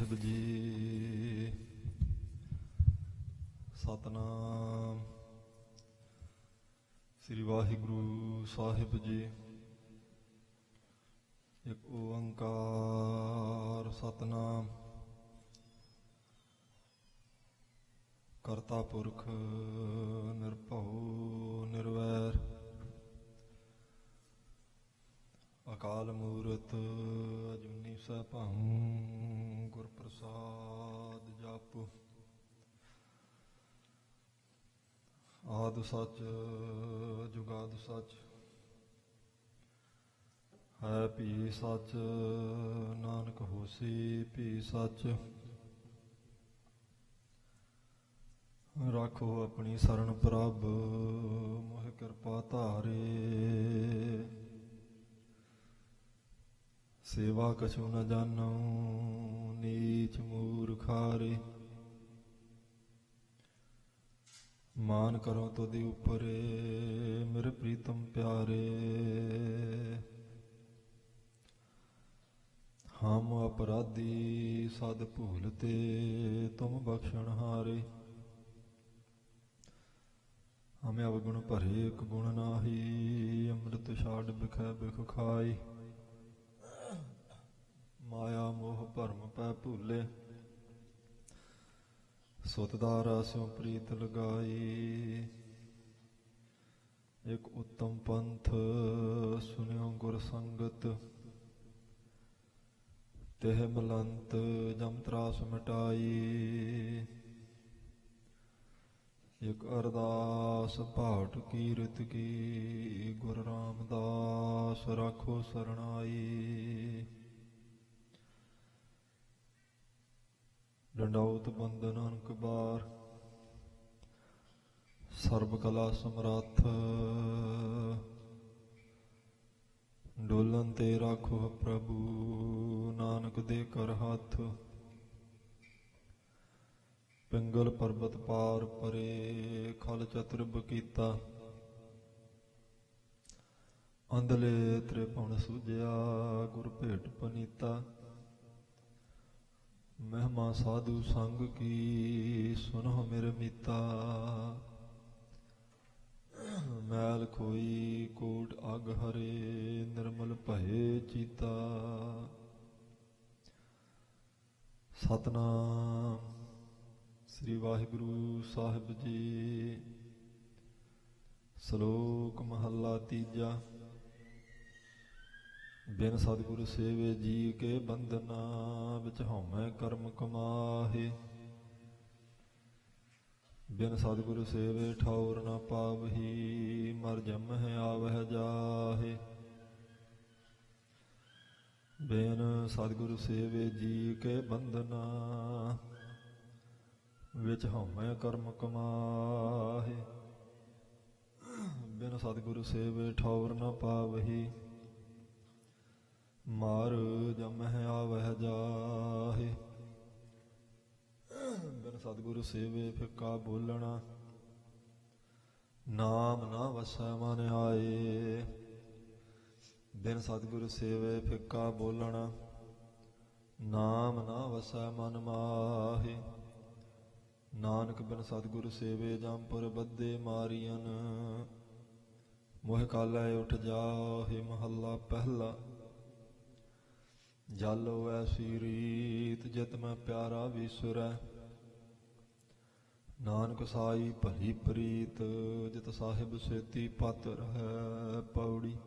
ਸਾਹਿਬ ਜੀ। ਸਤਨਾਮ ਸ੍ਰੀ ਵਾਹਿਗੁਰੂ ਸਾਹਿਬ ਜੀ। ਇੱਕ ਓੰਕਾਰ ਸਤਨਾਮ ਕਰਤਾ ਪੁਰਖ ਨਿਰਭਉ ਨਿਰਵੈਰ ਅਕਾਲ ਮੂਰਤ ਅਜੂਨੀ ਸੈਭੰ ਗੁਰ ਪ੍ਰਸਾਦ ਜਪ। ਆਦਿ ਸੱਚ ਜੁਗਾਦਿ ਸੱਚ ਹੈ ਭੀ ਸੱਚ, ਨਾਨਕ ਹੋਸੀ ਭੀ ਸੱਚ। ਰਾਖੋ ਆਪਣੀ ਸਰਣ ਪ੍ਰਭ ਮੋਹਿ ਕਿਰਪਾ ਧਾਰੇ। ਸੇਵਾ ਕਛੂ ਨ ਜਾਨਉ ਨੀਚ ਮੂਰਖਾਰੇ। ਮਾਨ ਕਰੋ ਤੁਧਿ ਉਪਰੇ ਮੇਰੇ ਪ੍ਰੀਤਮ ਪਿਆਰੇ। ਹਮ ਅਪਰਾਧੀ ਸਦ ਭੂਲ ਤੇ ਤੁਮ ਬਖਸ਼ਣ ਹਾਰੇ। ਹਮੇ ਅਵਗੁਣ ਭਰੇ ਇੱਕ ਗੁਣ ਨਾਹੀ, ਅੰਮ੍ਰਿਤ ਛਾਡ ਬਿਖੈ ਬਿਖ ਖਾਈ। ਮਾਇਆ ਮੋਹ ਭਰਮ ਪੈ ਭੂਲੇ, ਸੁਤ ਦਾਰਾ ਸਿਉ ਪ੍ਰੀਤ ਲਗਾਈ। ਇੱਕ ਉੱਤਮ ਪੰਥ ਸੁਨਿਓ ਗੁਰ ਸੰਗਤ, ਤਿਹ ਮਲੰਤ ਜਮ ਤਰਾਸ ਮਿਟਾਈ। ਇੱਕ ਅਰਦਾਸ ਭਾਟ ਕੀਰਤ ਕੀ, ਗੁਰ ਰਾਮਦਾਸ ਰਾਖੋ ਸਰਣਾਈ। ਡੰਡਾਉਤ ਬੰਦਨ ਅਨਕ ਬਾਰ, ਸਰਬ ਕਲਾ ਸਮਰੱਥ। ਡੋਲਨ ਤੇ ਰਾਖੋ ਪ੍ਰਭੂ, ਨਾਨਕ ਦੇ ਕਰ ਹੱਥ। ਪਿੰਗਲ ਪਰਬਤ ਪਾਰ ਪਰੇ, ਖਲ ਚਤੁਰਭ ਕੀਤਾ। ਅੰਧਲੇ ਤ੍ਰਿਭੁਵਨ ਸੂਝਿਆ, ਗੁਰ ਭੇਟ ਪਨੀਤਾ। ਮਹਿਮਾ ਸਾਧੂ ਸੰਗ ਕੀ, ਸੁਨਹੁ ਮੇਰੇ ਮੀਤਾ। ਮੈਲ ਖੋਈ ਕੋਟ ਅਗ ਹਰੇ, ਨਿਰਮਲ ਭਏ ਚੀਤਾ। ਸਤਨਾਮ ਸ੍ਰੀ ਵਾਹਿਗੁਰੂ ਸਾਹਿਬ ਜੀ। ਸ਼ਲੋਕ ਮਹੱਲਾ ਤੀਜਾ। ਬਿਨ ਸਤਿਗੁਰ ਸੇਵੇ ਜੀ ਕੇ ਬੰਧਨਾ, ਵਿੱਚ ਹਉਮੈ ਕਰਮ ਕਮਾਹੇ। ਬਿਨ ਸਤਿਗੁਰ ਸੇਵੇ ਠੌਰ ਨ ਪਾਵਹੀ, ਮਰ ਜਮਹਿ ਆਵਹਿ ਜਾਹੇ। ਬਿਨ ਸਤਿਗੁਰ ਸੇਵੇ ਜੀ ਕੇ ਬੰਧਨਾ, ਵਿੱਚ ਹਉਮੈ ਕਰਮ ਕਮਾਹੇ। ਬਿਨ ਸਤਿਗੁਰ ਸੇਵੇ ਠੌਰ ਨ ਪਾਵਹੀ, ਮਰ ਜਮਹਿ ਆਵਹਿ ਜਾਹੇ। ਬਿਨ ਸਤਿਗੁਰ ਸੇਵੇ ਫਿੱਕਾ ਬੋਲਣਾ, ਨਾਮ ਨਾ ਵਸੈ ਮਨ ਆਏ। ਬਿਨ ਸਤਿਗੁਰ ਸੇਵੇ ਫਿੱਕਾ ਬੋਲਣਾ, ਨਾਮ ਨਾ ਵਸੈ ਮਨ ਮਾਹੇ। ਨਾਨਕ ਬਿਨ ਸਤਿਗੁਰ ਸੇਵੇ ਜੰਪੁਰ ਬੱਧੇ ਮਾਰੀਅਨ, ਮੋਹਿ ਕਾਲੈ ਉਠ ਜਾਹੇ। ਮਹੱਲਾ ਪਹਿਲਾ। ਜਲ ਐਸੀ ਰੀਤ, ਜਿਤ ਮੈਂ ਪਿਆਰਾ ਵਿਸੁਰੈ। ਨਾਨਕ ਸਾਈ ਭਲੀ ਪ੍ਰੀਤ, ਜਿਤ ਸਾਹਿਬ ਸੇਤੀ ਪਤ ਰਹੈ ਪੌੜੀ।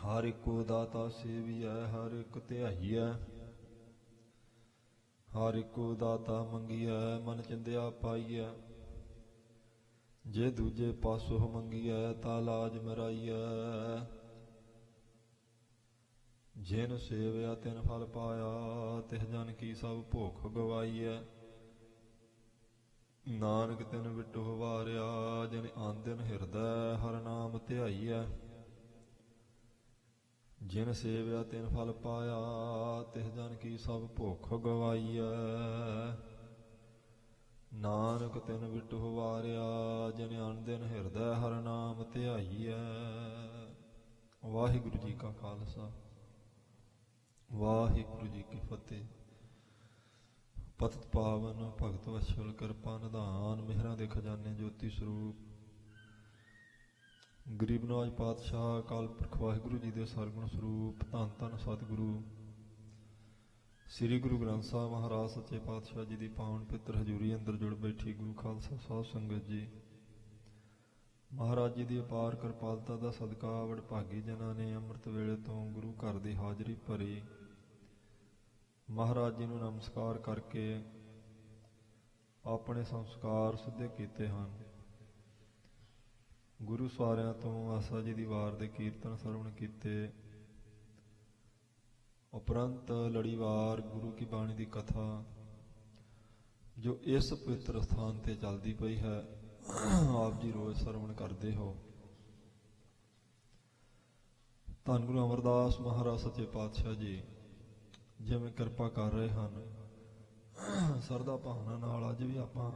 ਹਰ ਇੱਕੋ ਦਾਤਾ ਸੇਵੀਐ, ਹਰ ਇੱਕ ਧਿਆਈਐ। ਹਰ ਇੱਕੋ ਦਾਤਾ ਮੰਗੀਐ, ਮਨ ਚਿੰਦਿਆ ਪਾਈਐ। ਜੇ ਦੂਜੇ ਪਾਸੋਂ ਮੰਗੀਐ, ਤਾ ਲਾਜ ਮਰਾਈਐ। ਜਿਨ ਸੇਵਿਆ ਤਿਨ ਫਲ ਪਾਇਆ, ਤਿਹ ਜਨ ਕੀ ਸਭ ਭੁੱਖ ਗਵਾਈਐ। ਨਾਨਕ ਤਿਨ ਵਿਟੋ ਵਾਰਿਆ, ਜਿਨ ਆਂਦਿਨ ਹਿਰਦੈ ਹਰਿ ਨਾਮ ਧਿਆਈਐ। ਜਿਨ ਸੇਵਿਆ ਤਿਨ ਫਲ ਪਾਇਆ, ਤਿਹ ਜਨ ਕੀ ਸਭ ਭੁੱਖ ਗਵਾਈਐ। ਨਾਨਕ ਤਿਨ ਵਿਟੋ ਵਾਰਿਆ, ਜਿਨ ਆਂਦਿਨ ਹਿਰਦੈ ਹਰਿ ਨਾਮ ਧਿਆਈਐ। ਵਾਹਿਗੁਰੂ ਜੀ ਕਾ ਖਾਲਸਾ ਵਾਹਿਗੁਰੂ ਜੀ ਕੀ ਫਤਿਹ। ਪਤਿਤ ਪਾਵਨ ਭਗਤ ਵਛਲ ਕਿਰਪਾ ਨਿਧਾਨ, ਮਿਹਰਾਂ ਦੇ ਖਜ਼ਾਨੇ ਜੋਤੀ ਸਰੂਪ, ਗਰੀਬ ਨਵਾਜ ਪਾਤਸ਼ਾਹ ਅਕਾਲ ਪੁਰਖ ਵਾਹਿਗੁਰੂ ਜੀ ਦੇ ਸਰਗੁਣ ਸਰੂਪ, ਧੰਨ ਧੰਨ ਸਤਿਗੁਰੂ ਸ੍ਰੀ ਗੁਰੂ ਗ੍ਰੰਥ ਸਾਹਿਬ ਮਹਾਰਾਜ ਸੱਚੇ ਪਾਤਸ਼ਾਹ ਜੀ ਦੀ ਪਾਵਨ ਪਿੱਤਰ ਹਜ਼ੂਰੀ ਅੰਦਰ ਜੁੜ ਬੈਠੀ ਗੁਰੂ ਖਾਲਸਾ ਸਾਧ ਸੰਗਤ ਜੀ, ਮਹਾਰਾਜ ਜੀ ਦੀ ਅਪਾਰ ਕਿਰਪਾਲਤਾ ਦਾ ਸਦਕਾ ਵਡਭਾਗੀ ਜਨਾਂ ਨੇ ਅੰਮ੍ਰਿਤ ਵੇਲੇ ਤੋਂ ਗੁਰੂ ਘਰ ਦੀ ਹਾਜ਼ਰੀ ਭਰੀ। ਮਹਾਰਾਜ ਜੀ ਨੂੰ ਨਮਸਕਾਰ ਕਰਕੇ ਆਪਣੇ ਸੰਸਕਾਰ ਸਿੱਧੇ ਕੀਤੇ ਹਨ। ਗੁਰੂ ਸਵਾਰਿਆਂ ਤੋਂ ਆਸਾ ਜੀ ਦੀ ਵਾਰ ਦੇ ਕੀਰਤਨ ਸਰਵਣ ਕੀਤੇ ਉਪਰੰਤ ਲੜੀਵਾਰ ਗੁਰੂ ਕੀ ਬਾਣੀ ਦੀ ਕਥਾ ਜੋ ਇਸ ਪਵਿੱਤਰ ਸਥਾਨ ਤੇ ਚੱਲਦੀ ਪਈ ਹੈ, ਆਪ ਜੀ ਰੋਜ਼ ਸਰਵਣ ਕਰਦੇ ਹੋ। ਧੰਨ ਗੁਰੂ ਅਮਰਦਾਸ ਮਹਾਰਾਜ ਸੱਚੇ ਪਾਤਸ਼ਾਹ ਜੀ ਜਿਵੇਂ ਕਿਰਪਾ ਕਰ ਰਹੇ ਹਨ, ਸਰਦਾ ਭਾਵਨਾ ਨਾਲ ਅੱਜ ਵੀ ਆਪਾਂ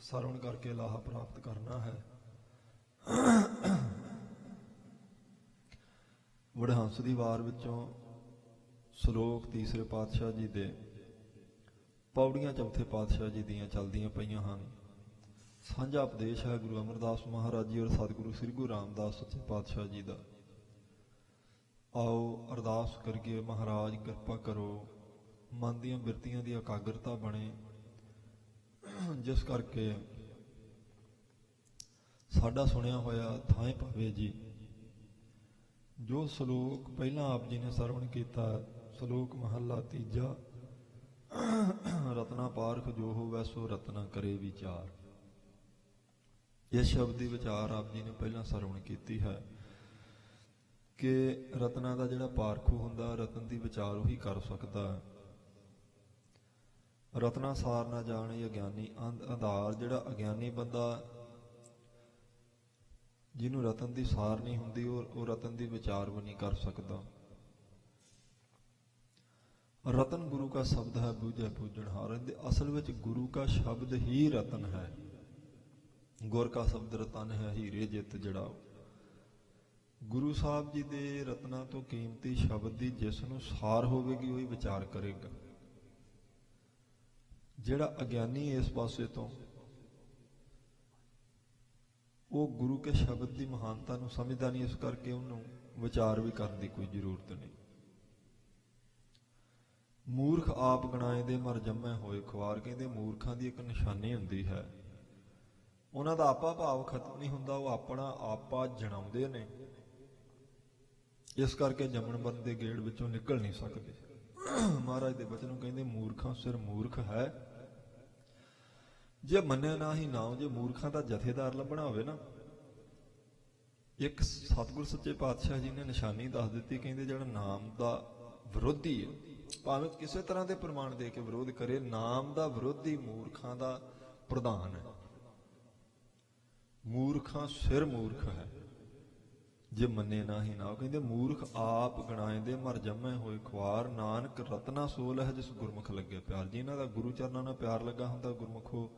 ਸਰਵਣ ਕਰਕੇ ਲਾਹਾ ਪ੍ਰਾਪਤ ਕਰਨਾ ਹੈ। ਵਡਹੰਸ ਦੀ ਵਾਰ ਵਿੱਚੋਂ ਸ਼ਲੋਕ ਤੀਸਰੇ ਪਾਤਸ਼ਾਹ ਜੀ ਦੇ, ਪੌੜੀਆਂ ਚੌਥੇ ਪਾਤਸ਼ਾਹ ਜੀ ਦੀਆਂ ਚੱਲਦੀਆਂ ਪਈਆਂ ਹਨ। ਸਾਂਝਾ ਉਪਦੇਸ਼ ਹੈ ਗੁਰੂ ਅਮਰਦਾਸ ਮਹਾਰਾਜ ਜੀ ਔਰ ਸਤਿਗੁਰੂ ਸ੍ਰੀ ਗੁਰੂ ਰਾਮਦਾਸ ਸੱਚੇ ਪਾਤਸ਼ਾਹ ਜੀ ਦਾ। ਆਓ ਅਰਦਾਸ ਕਰੀਏ, ਮਹਾਰਾਜ ਕਿਰਪਾ ਕਰੋ, ਮਨ ਦੀਆਂ ਬਿਰਤੀਆਂ ਦੀ ਇਕਾਗਰਤਾ ਬਣੇ, ਜਿਸ ਕਰਕੇ ਸਾਡਾ ਸੁਣਿਆ ਹੋਇਆ ਥਾਂ ਪਵੇ ਜੀ। ਜੋ ਸ਼ਲੋਕ ਪਹਿਲਾਂ ਆਪ ਜੀ ਨੇ ਸਰਵਣ ਕੀਤਾ, ਸ਼ਲੋਕ ਮਹੱਲਾ ਤੀਜਾ, ਰਤਨਾ ਪਾਰਖ ਜੋ ਹੋਵੈ ਸੋ ਰਤਨਾ ਕਰੇ ਵਿਚਾਰ। ਇਸ ਸ਼ਬਦ ਦੀ ਵਿਚਾਰ ਆਪ ਜੀ ਨੇ ਪਹਿਲਾਂ ਸਰਵਣ ਕੀਤੀ ਹੈ ਕਿ ਰਤਨਾ ਦਾ ਜਿਹੜਾ ਪਾਰਖੂ ਹੁੰਦਾ, ਰਤਨ ਦੀ ਵਿਚਾਰ ਉਹੀ ਕਰ ਸਕਦਾ। ਰਤਨਾ ਸਾਰ ਨਾ ਜਾਣੇ ਅਗਿਆਨੀ ਆਧਾਰ। ਜਿਹੜਾ ਅਗਿਆਨੀ ਬੰਦਾ ਜਿਹਨੂੰ ਰਤਨ ਦੀ ਸਾਰ ਨਹੀਂ ਹੁੰਦੀ, ਉਹ ਰਤਨ ਦੀ ਵਿਚਾਰ ਵੀ ਨਹੀਂ ਕਰ ਸਕਦਾ। ਰਤਨ ਗੁਰੂ ਕਾ ਸ਼ਬਦ ਹੈ ਬੂਝੈ ਪੂਜਣਹਾਰ। ਇਹਦੇ ਅਸਲ ਵਿੱਚ ਗੁਰੂ ਕਾ ਸ਼ਬਦ ਹੀ ਰਤਨ ਹੈ। ਗੁਰ ਕਾ ਸ਼ਬਦ ਰਤਨ ਹੈ, ਹੀਰੇ ਜਿੱਤ ਜੜਾਓ। ਗੁਰੂ ਸਾਹਿਬ ਜੀ ਦੇ ਰਤਨਾਂ ਤੋਂ ਕੀਮਤੀ ਸ਼ਬਦ ਦੀ ਜਿਸ ਨੂੰ ਸਾਰ ਹੋਵੇਗੀ ਉਹੀ ਵਿਚਾਰ ਕਰੇਗਾ। ਜਿਹੜਾ ਅਗਿਆਨੀ ਇਸ ਪਾਸੇ ਤੋਂ, ਉਹ ਗੁਰੂ ਕੇ ਸ਼ਬਦ ਦੀ ਮਹਾਨਤਾ ਨੂੰ ਸਮਝਦਾ ਨਹੀਂ, ਇਸ ਕਰਕੇ ਉਹਨੂੰ ਵਿਚਾਰ ਵੀ ਕਰਨ ਦੀ ਕੋਈ ਜ਼ਰੂਰਤ ਨਹੀਂ। ਮੂਰਖ ਆਪ ਗਣਾਏ ਦੇ ਮਰ ਜੰਮੇ ਹੋਏ ਖੁਆਰ। ਕਹਿੰਦੇ ਮੂਰਖਾਂ ਦੀ ਇੱਕ ਨਿਸ਼ਾਨੀ ਹੁੰਦੀ ਹੈ, ਉਹਨਾਂ ਦਾ ਆਪਾ ਭਾਵ ਖਤਮ ਨਹੀਂ ਹੁੰਦਾ, ਉਹ ਆਪਣਾ ਆਪਾ ਜਣਾਉਂਦੇ ਨੇ, ਇਸ ਕਰਕੇ ਜੰਮਣ ਮਰਨ ਦੇ ਗੇੜ ਵਿੱਚੋਂ ਨਿਕਲ ਨਹੀਂ ਸਕਦੇ। ਮਹਾਰਾਜ ਦੇ ਬਚਨ ਨੂੰ ਕਹਿੰਦੇ ਮੂਰਖਾਂ ਸਿਰ ਮੂਰਖ ਹੈ, ਜੇ ਮੰਨਿਆ ਨਾ ਹੀ ਨਾਮ। ਜੇ ਮੂਰਖਾਂ ਦਾ ਜਥੇਦਾਰ ਲੱਭਣਾ ਹੋਵੇ ਨਾ, ਇੱਕ ਸਤਿਗੁਰ ਸੱਚੇ ਪਾਤਸ਼ਾਹ ਜੀ ਨੇ ਨਿਸ਼ਾਨੀ ਦੱਸ ਦਿੱਤੀ। ਕਹਿੰਦੇ ਜਿਹੜਾ ਨਾਮ ਦਾ ਵਿਰੋਧੀ ਹੈ, ਭਾਵੇਂ ਕਿਸੇ ਤਰ੍ਹਾਂ ਦੇ ਪ੍ਰਮਾਣ ਦੇ ਕੇ ਵਿਰੋਧ ਕਰੇ, ਨਾਮ ਦਾ ਵਿਰੋਧੀ ਮੂਰਖਾਂ ਦਾ ਪ੍ਰਧਾਨ ਹੈ। ਮੂਰਖਾਂ ਸਿਰ ਮੂਰਖ ਹੈ, ਜੇ ਮੰਨੇ ਨਾ ਹੀ ਨਾ। ਕਹਿੰਦੇ ਮੂਰਖ ਆਪ ਗਣਾਏ ਦੇ ਮਰ ਜੰਮੇ ਹੋਏ ਖੁਆਰ। ਨਾਨਕ ਰਤਨਾ ਸੋਲ ਹੈ ਜਿਸ ਗੁਰਮੁਖ ਲੱਗੇ ਪਿਆਰ। ਜਿਨ੍ਹਾਂ ਦਾ ਗੁਰੂ ਚਰਨਾਂ ਨਾਲ ਪਿਆਰ ਲੱਗਾ ਹੁੰਦਾ, ਗੁਰਮੁਖੋ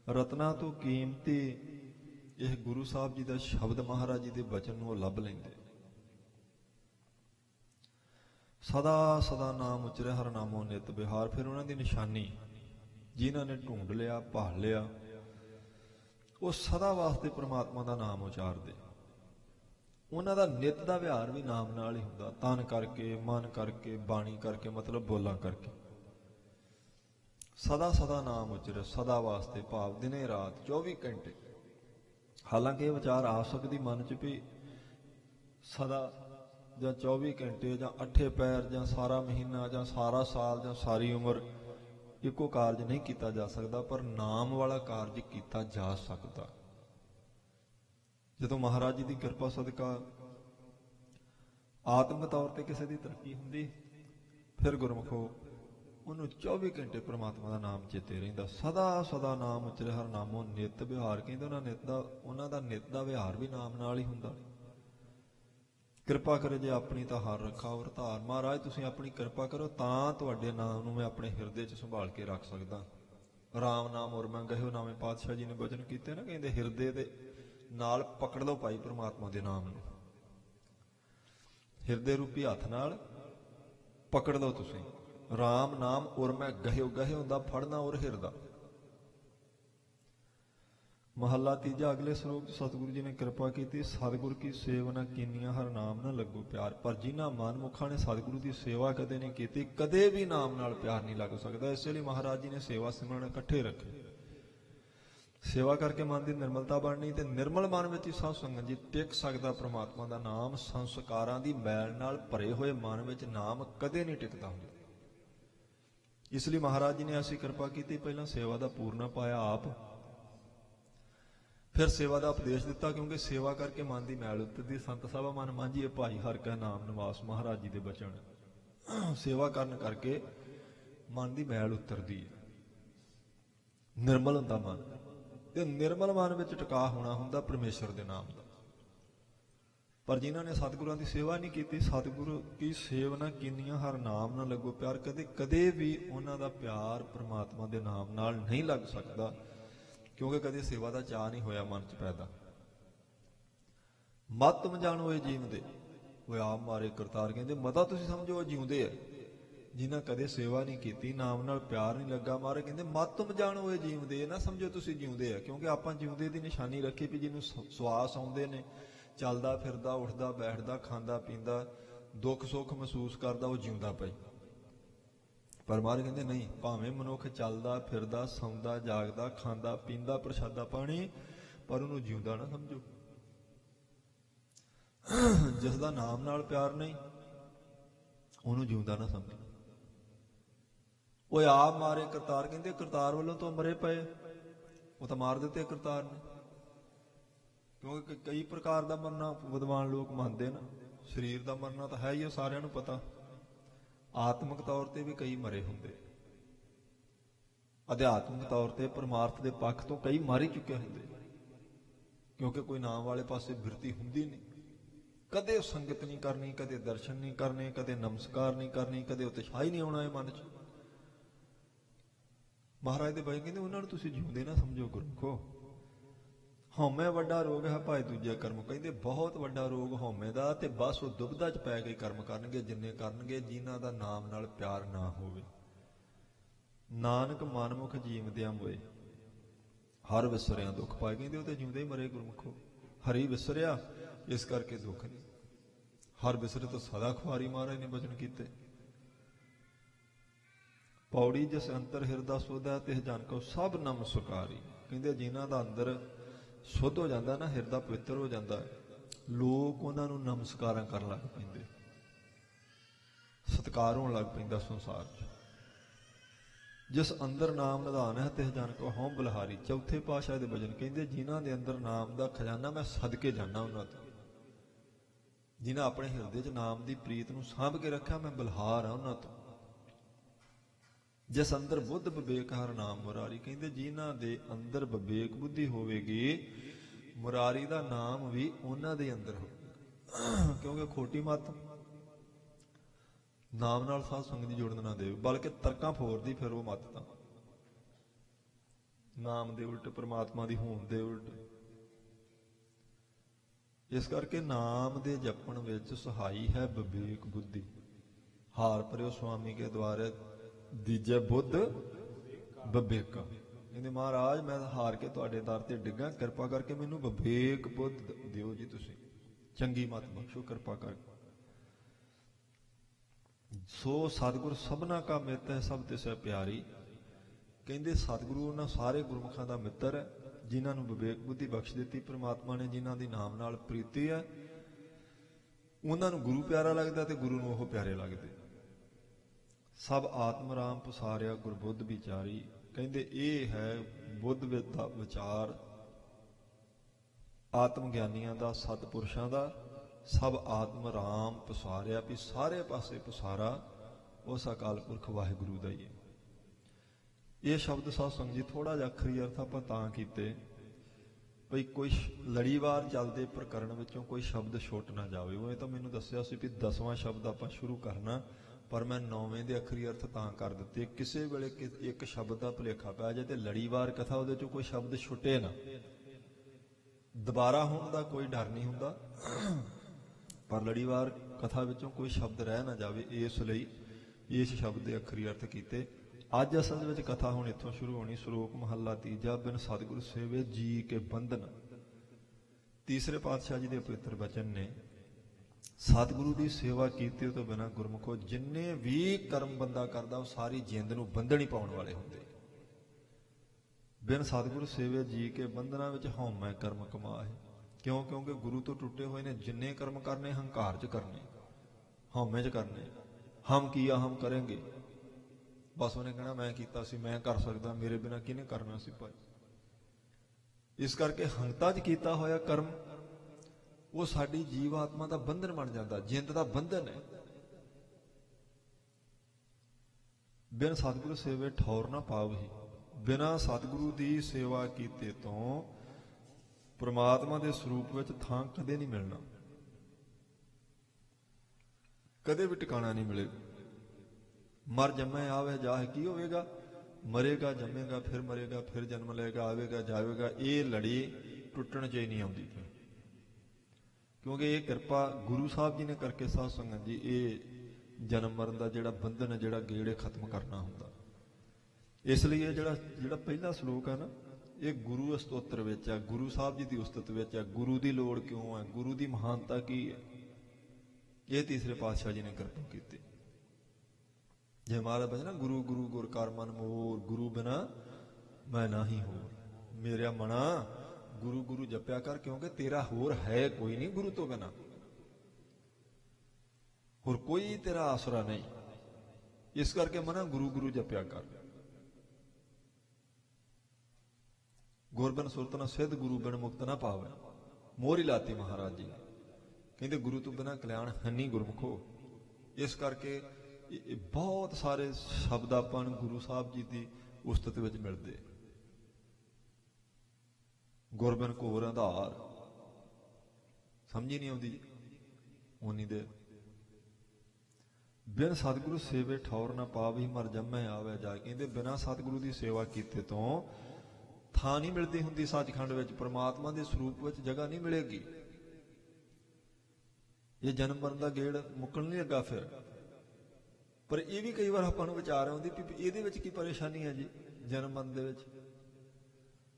ਰਤਨਾ ਤੋਂ ਕੀਮਤੀ ਇਹ ਗੁਰੂ ਸਾਹਿਬ ਜੀ ਦਾ ਸ਼ਬਦ, ਮਹਾਰਾਜ ਜੀ ਦੇ ਬਚਨ ਨੂੰ ਉਹ ਲੱਭ ਲੈਂਦੇ। ਸਦਾ ਸਦਾ ਨਾਮ ਉਚਰੇ ਹਰ ਨਾਮੋ ਨਿਤ ਬਿਹਾਰ। ਫਿਰ ਉਹਨਾਂ ਦੀ ਨਿਸ਼ਾਨੀ ਜਿਨ੍ਹਾਂ ਨੇ ਢੂੰਡ ਲਿਆ, ਭਾਲ ਲਿਆ, ਉਹ ਸਦਾ ਵਾਸਤੇ ਪ੍ਰਮਾਤਮਾ ਦਾ ਨਾਮ ਉਚਾਰਦੇ। ਉਹਨਾਂ ਦਾ ਨਿਤ ਦਾ ਵਿਹਾਰ ਵੀ ਨਾਮ ਨਾਲ ਹੀ ਹੁੰਦਾ। ਤਨ ਕਰਕੇ, ਮਨ ਕਰਕੇ, ਬਾਣੀ ਕਰਕੇ, ਮਤਲਬ ਬੋਲਾਂ ਕਰਕੇ। ਸਦਾ ਸਦਾ ਨਾਮ ਉਚਰੇ, ਸਦਾ ਵਾਸਤੇ ਭਾਵ ਦਿਨੇ ਰਾਤ 24 ਘੰਟੇ। ਹਾਲਾਂਕਿ ਇਹ ਵਿਚਾਰ ਆ ਸਕਦੀ ਮਨ 'ਚ ਵੀ ਸਦਾ ਜਾਂ 24 ਘੰਟੇ ਜਾਂ 8 ਪੈਰ ਜਾਂ ਸਾਰਾ ਮਹੀਨਾ ਜਾਂ ਸਾਰਾ ਸਾਲ ਜਾਂ ਸਾਰੀ ਉਮਰ ਇੱਕੋ ਕਾਰਜ ਨਹੀਂ ਕੀਤਾ ਜਾ ਸਕਦਾ, ਪਰ ਨਾਮ ਵਾਲਾ ਕਾਰਜ ਕੀਤਾ ਜਾ ਸਕਦਾ। ਜਦੋਂ ਮਹਾਰਾਜ ਜੀ ਦੀ ਕਿਰਪਾ ਸਦਕਾ ਆਤਮਿਕ ਤੌਰ ਤੇ ਕਿਸੇ ਦੀ ਤਰੱਕੀ ਹੁੰਦੀ, ਫਿਰ ਗੁਰਮੁਖੋ ਉਹਨੂੰ 24 ਘੰਟੇ ਪ੍ਰਮਾਤਮਾ ਦਾ ਨਾਮ ਚੇਤੇ ਰਹਿੰਦਾ। ਸਦਾ ਸਦਾ ਨਾਮ ਉਚਰੇ ਹਰ ਨਾਮੋ ਨਿਤ ਵਿਹਾਰ। ਕਹਿੰਦੇ ਉਹਨਾਂ ਦਾ ਨਿਤ ਦਾ ਵਿਹਾਰ ਵੀ ਨਾਮ ਨਾਲ ਹੀ ਹੁੰਦਾ। ਕਿਰਪਾ ਕਰੇ ਜੇ ਆਪਣੀ ਤਾਂ ਹਰ ਰੱਖਾ ਔਰ ਧਾਰ। ਮਹਾਰਾਜ ਤੁਸੀਂ ਆਪਣੀ ਕਿਰਪਾ ਕਰੋ ਤਾਂ ਤੁਹਾਡੇ ਨਾਮ ਨੂੰ ਮੈਂ ਆਪਣੇ ਹਿਰਦੇ 'ਚ ਸੰਭਾਲ ਕੇ ਰੱਖ ਸਕਦਾ। ਰਾਮ ਨਾਮ ਔਰ ਮੈਂ ਗਹਿਓ ਨਾਮੇ ਪਾਤਸ਼ਾਹ ਜੀ ਨੇ ਬਚਨ ਕੀਤੇ ਨਾ, ਕਹਿੰਦੇ ਹਿਰਦੇ ਦੇ ਨਾਲ ਪਕੜ ਲਓ ਭਾਈ ਪ੍ਰਮਾਤਮਾ ਦੇ ਨਾਮ ਨੂੰ। ਹਿਰਦੇ ਰੂਪੀ ਹੱਥ ਨਾਲ पकड़ लो तुसीं। राम नाम उर मैं गहिओ, गहे हुंदा फड़ना उर हिरदा। महला तीजा अगले श्लोक सतगुरु जी ने कृपा की, सतगुर की सेवना कीनिया हर नाम न लगो प्यार। पर जिन्हां मनमुखा ने सतगुरु की सेवा कदे नहीं की, कदे भी नाम नाल प्यार नहीं लग सकता। इसलिए महाराज जी ने सेवा सिमरन इकट्ठे रखे। सेवा करके मन की निर्मलता बननी, तो निर्मल मन में ही साध संगत जी टिक सकता परमात्मा का नाम। संस्कारां दी मैल नाल भरे हुए मन में नाम कदे नहीं टिकता हुंदा। इसलिए महाराज जी ने ऐसी कृपा की, पहला सेवा का पूर्णा पाया आप, फिर सेवा का उपदेश दिता, क्योंकि सेवा करके मन की मैल उतरती। संत सभा मन मांझिए भाई हर कह नाम निवास, महाराज जी के बचन। सेवा करन करके मन की मैल उतरती है, निर्मल हुंदा मन। ते निर्मल मन में टिका होना हुंदा परमेश्वर के नाम का। पर जिन्हों ने सतगुरां की सेवा नहीं की, सतगुरु की सेवना कीनिया हर नाम न लगो प्यार, कदे कदे भी उन्हों का प्यार परमात्मा के नाम नाल नहीं लग सकता, क्योंकि कदे सेवा का चाह नहीं होया मन च पैदा। मत तुम जानो ये जीवदे, वो आप मारे करतार कहते मता तुसीं समझो जीवदे है। जिन्हें कदे सेवा नहीं की, नाम नाल प्यार नहीं लगा, मारे कहते मत तुम जानो ये जीवदे, ना समझो तुसीं जीवदे है। क्योंकि आपां जीवदे की निशानी रखी भी जिन्हों सवास आउंदे ने, चलदा फिरदा उठदा बैठदा खांदा पींदा दुख सुख महसूस करदा, वो जीवदा पई। पर महाराज कहते नहीं, भावें मनुख चलदा फिरदा सौंदा जागदा खांदा पींदा प्रसादा पानी, पर उन्होंने जिउंदा ना समझो। जिसका नाम नाल प्यार नहीं, उन्होंने जिउंदा ना समझो। वो आप मारे करतार कहते, करतार वालों तो मरे पे, वो तो मार दिते करतार ने। क्योंकि कई प्रकार का मरना विद्वान लोग मानते ना, शरीर का मरना तो है ही सारिਆਂ ਨੂੰ पता, आत्मक तौर पर भी कई मरे होंगे, अध्यात्मक तौर पर परमार्थ के पक्ष तो कई मर ही चुके होंगे। क्योंकि कोई नाम वाले पासे बिरती होंगी नहीं, कदे संगत नहीं करनी, कदे दर्शन नहीं करने, कदे नमस्कार नहीं करनी, कदे उत्साह ही नहीं आना है मन च। महाराज दे भाई कहते उन्होंने तुसीं जिउंदे ना समझो गुरमुखो। हौमे वड्डा रोग है भाई दूजे कर्म, कहते बहुत वड्डा रोग हौमे का, ते बस वो दुबधा च पै के कर्म करनगे जिन्ने करनगे, जिन्हां दा नाम नाल प्यार ना होवे। नानक मनमुख जीवदियां मोए, हर विसरिया दुख पाए, कहते वो तो जिउंदे ही मरे गुरमुखो। हरी विसरिया इस करके दुख नहीं, हर विसरे तो सदा खुआरी महाराज ने बचन कीते। पौड़ी जिस अंतर हिरदा सोधा, तिस जन को सब नम सुकारी। कहते जिन्हां दा अंदर शुद्ध हो जाता ना, हिरदा पवित्र हो जाता है, लोग उन्होंने नमस्कार कर लग पेंदे, सत्कार होने लग पैंदा संसार च। जिस अंदर नाम निधान है, तिस जन को हों बलिहारी। चौथे पातशाह दे भजन कहते जिन्हां दे अंदर नाम का खजाना मैं सदके जाना, उन्होंने तो जिन्हें अपने हिरदे च नाम की प्रीत नूं सांभ के रखा, मैं बलिहार हाँ उन्होंने तो। जिस अंदर बुद्ध विवेक हर नाम मुरारी, कहते जिन्हां दे अंदर विवेक बुद्धि होवेगी, मुरारी का नाम भी उन्हां दे अंदर होवेगा। क्योंकि खोटी मत नाम नाल साध संगत जी जुड़न ना दे, बल्कि तर्कां फोरदी फिर वो मत तां नाम दे उल्ट परमात्मा दी होंद दे उल्ट। इस करके नाम दे जपण विच सहाई है विवेक बुद्धि। हार परियो स्वामी के द्वारे दीजे बुद्ध विवेका। कहते महाराज मैं हार के तुहाडे दर ते डिग्गा, कृपा करके मैनू विवेक बुद्ध दिओ जी, तुसीं चंगी मत बख्शो कृपा करके। सो सतगुर सबना का मित्र है, सब तिस प्यारी। कहते सतगुरु उन्हां सारे गुरमुखां दा मित्र है, जिन्हां नूं विवेक बुद्धि बख्श दित्ती परमात्मा ने, जिन्हां दी नाम नाल प्रीति है, उन्हां नूं गुरु प्यारा लगदा ते गुरु नूं ओह प्यारे लगदे। सब आत्म राम पसारिया गुरबुद्ध विचारी। कहते ये है बुद्ध दा विचार, आत्म ज्ञानियां दा सतपुरुषां दा। सब आत्म राम पसारिया, भी सारे पासे पसारा उस अकाल पुरख वाहिगुरू दा ही है। ये शब्द साध संगत जी थोड़ा जिहा अखरी अर्थ आपां तां कीते भई कोई लड़ीवार चलते प्रकरण विचों कोई शब्द छुट ना जाए। वो तो मैनूं दस्सिया सी भी 10वां शब्द आपां शुरू करना, पर मैं 9वें दे अखरी अर्थ तां कर दित्ते। किसी वेले एक शब्द का भुलेखा पै जाए तो लड़ीवार कथा उहदे चों कोई शब्द छुटे ना, दोबारा होने का कोई डर नहीं हुंदा, पर लड़ीवार कथा विचों कोई शब्द रह ना जाए, इसलिए ਇਸ ਸ਼ਬਦ ਦੇ ਅੱਖਰੀ ਅਰਥ ਕੀਤੇ। ਅੱਜ ਅਸਲ ਦੇ ਵਿੱਚ ਕਥਾ ਹੁਣ ਇੱਥੋਂ ਸ਼ੁਰੂ ਹੋਣੀ। ਸ਼ਲੋਕ ਮਹੱਲਾ ਤੀਜਾ। ਬਿਨ ਸਤਿਗੁਰ ਸੇਵੇ ਜੀ ਕੇ ਬੰਧਨ। ਤੀਸਰੇ ਪਾਤਸ਼ਾਹ ਜੀ ਦੇ ਪਵਿੱਤਰ ਬਚਨ ਨੇ। ਸਤਿਗੁਰੂ ਦੀ ਸੇਵਾ ਕੀਤੇ ਤੋਂ ਬਿਨਾਂ ਗੁਰਮੁਖੋ ਜਿੰਨੇ ਵੀ ਕਰਮ ਬੰਦਾ ਕਰਦਾ ਉਹ ਸਾਰੀ ਜਿੰਦ ਨੂੰ ਬੰਧਨ ਹੀ ਪਾਉਣ ਵਾਲੇ ਹੁੰਦੇ। ਬਿਨ ਸਤਿਗੁਰ ਸੇਵੇ ਜੀ ਕੇ ਬੰਧਨਾਂ ਵਿੱਚ ਹਉਮੈ ਕਰਮ ਕਮਾਏ। ਕਿਉਂ? ਕਿਉਂਕਿ ਗੁਰੂ ਤੋਂ ਟੁੱਟੇ ਹੋਏ ਨੇ। ਜਿੰਨੇ ਕਰਮ ਕਰਨੇ ਹੰਕਾਰ 'ਚ ਕਰਨੇ, ਹਉਮੈ 'ਚ ਕਰਨੇ। ਹਮ ਕੀਆ ਹਮ ਕਰਾਂਗੇ, ਬਸ ਉਹਨੇ ਕਹਿਣਾ ਮੈਂ ਕੀਤਾ ਸੀ, ਮੈਂ ਕਰ ਸਕਦਾ, ਮੇਰੇ ਬਿਨਾਂ ਕਿਹਨੇ ਕਰਨਾ ਸੀ ਭਾਈ। ਇਸ ਕਰਕੇ ਹੰਤਾ 'ਚ ਕੀਤਾ ਹੋਇਆ ਕਰਮ ਉਹ ਸਾਡੀ ਜੀਵ ਆਤਮਾ ਦਾ ਬੰਧਨ ਬਣ ਜਾਂਦਾ, ਜਿੰਦ ਦਾ ਬੰਧਨ ਹੈ। ਬਿਨ ਸਤਿਗੁਰੂ ਸੇਵੇ ਠੌਰ ਨਾ ਪਾਵਹੀ। ਬਿਨਾਂ ਸਤਿਗੁਰੂ ਦੀ ਸੇਵਾ ਕੀਤੇ ਤੋਂ ਪ੍ਰਮਾਤਮਾ ਦੇ ਸਰੂਪ ਵਿੱਚ ਥਾਂ ਕਦੇ ਨਹੀਂ ਮਿਲਣਾ, ਕਦੇ ਵੀ ਟਿਕਾਣਾ ਨਹੀਂ ਮਿਲੇਗਾ। ਮਰ ਜੰਮੇ ਆਵੇ ਜਾਹੇ, ਕੀ ਹੋਵੇਗਾ? ਮਰੇਗਾ, ਜੰਮੇਗਾ, ਫਿਰ ਮਰੇਗਾ, ਫਿਰ ਜਨਮ ਲਏਗਾ, ਆਵੇਗਾ, ਜਾਵੇਗਾ। ਇਹ ਲੜੀ ਟੁੱਟਣ 'ਚ ਹੀ ਨਹੀਂ ਆਉਂਦੀ, ਕਿਉਂਕਿ ਇਹ ਕਿਰਪਾ ਗੁਰੂ ਸਾਹਿਬ ਜੀ ਨੇ ਕਰਕੇ ਸਾਧ ਸੰਗਤ ਜੀ ਇਹ ਜਨਮ ਮਰਨ ਦਾ ਜਿਹੜਾ ਬੰਧਨ ਹੈ, ਜਿਹੜਾ ਗੇੜ ਖਤਮ ਕਰਨਾ ਹੁੰਦਾ। ਇਸ ਲਈ ਇਹ ਜਿਹੜਾ ਪਹਿਲਾ ਸ਼ਲੋਕ ਹੈ ਨਾ, ਇਹ ਗੁਰੂ ਸਤੋਤਰ ਵਿੱਚ ਹੈ, ਗੁਰੂ ਸਾਹਿਬ ਜੀ ਦੀ ਉਸਤਤ ਵਿੱਚ ਹੈ। ਗੁਰੂ ਦੀ ਲੋੜ ਕਿਉਂ ਹੈ, ਗੁਰੂ ਦੀ ਮਹਾਨਤਾ ਕੀ ਹੈ, ਇਹ ਤੀਸਰੇ ਪਾਤਸ਼ਾਹ ਜੀ ਨੇ ਕਿਰਪਾ ਕੀਤੀ। ਜੇ ਮਹਾਰਾਜ ਬਚਨਾ ਗੁਰੂ ਗੁਰੂ ਗੁਰ ਕਰ ਮਨ ਮੋਰ, ਗੁਰੂ ਬਿਨਾ ਮੈਂ ਨਾਹੀ ਹੋਰ। ਮੇਰਾ ਮਨਾ ਗੁਰੂ ਗੁਰੂ ਜਪਿਆ ਕਰ, ਕਿਉਂਕਿ ਤੇਰਾ ਹੋਰ ਹੈ ਕੋਈ ਨਹੀਂ ਗੁਰੂ ਤੋਂ ਬਿਨਾ, ਹੋਰ ਕੋਈ ਤੇਰਾ ਆਸਰਾ ਨਹੀਂ। ਇਸ ਕਰਕੇ ਮਨਾ ਗੁਰੂ ਗੁਰੂ ਜਪਿਆ ਕਰ। ਗੁਰਬਿਨ ਸੁਰਤ ਨਾ ਸਿੱਧ, ਗੁਰੂ ਬਿਨ ਮੁਕਤ ਨਾ ਪਾਵੇ। ਮੋਹਰ ਹੀ ਲਾਤੀ ਮਹਾਰਾਜ ਜੀ, ਕਹਿੰਦੇ ਗੁਰੂ ਤੋਂ ਬਿਨਾਂ ਕਲਿਆਣ ਹੈ ਨਹੀਂ ਗੁਰਮੁਖੋ। ਇਸ ਕਰਕੇ ਇਹ ਬਹੁਤ ਸਾਰੇ ਸ਼ਬਦ ਆਪਾਂ ਨੂੰ ਗੁਰੂ ਸਾਹਿਬ ਜੀ ਦੀ ਉਸਤਤ ਵਿੱਚ ਮਿਲਦੇ। ਗੁਰਬਿਨ ਘੋਰ ਆਧਾਰ, ਸਮਝ ਹੀ ਨਹੀਂ ਆਉਂਦੀ ਉਨੀ ਦੇ। ਬਿਨ ਸਤਿਗੁਰੂ ਸੇਵੇ ਠੌਰ ਨਾ ਪਾਵੀ, ਮਰ ਜੰਮੇ ਆਵੇ ਜਾ। ਕਹਿੰਦੇ ਬਿਨਾਂ ਸਤਿਗੁਰੂ ਦੀ ਸੇਵਾ ਕੀਤੇ ਤੋਂ ਥਾਂ ਨਹੀਂ ਮਿਲਦੀ ਹੁੰਦੀ ਸੱਚਖੰਡ ਵਿੱਚ, ਪ੍ਰਮਾਤਮਾ ਦੇ ਸਰੂਪ ਵਿੱਚ ਜਗ੍ਹਾ ਨਹੀਂ ਮਿਲੇਗੀ। ਇਹ ਜਨਮ ਮਰਨ ਦਾ ਗੇੜ ਮੁੱਕਣ ਨਹੀਂ ਲੱਗਾ ਫਿਰ। ਪਰ ਇਹ ਵੀ ਕਈ ਵਾਰ ਆਪਾਂ ਨੂੰ ਵਿਚਾਰ ਆਉਂਦੀ ਵੀ ਇਹਦੇ ਵਿੱਚ ਕੀ ਪਰੇਸ਼ਾਨੀ ਹੈ ਜੀ ਜਨਮ ਮਰਨ ਦੇ ਵਿੱਚ।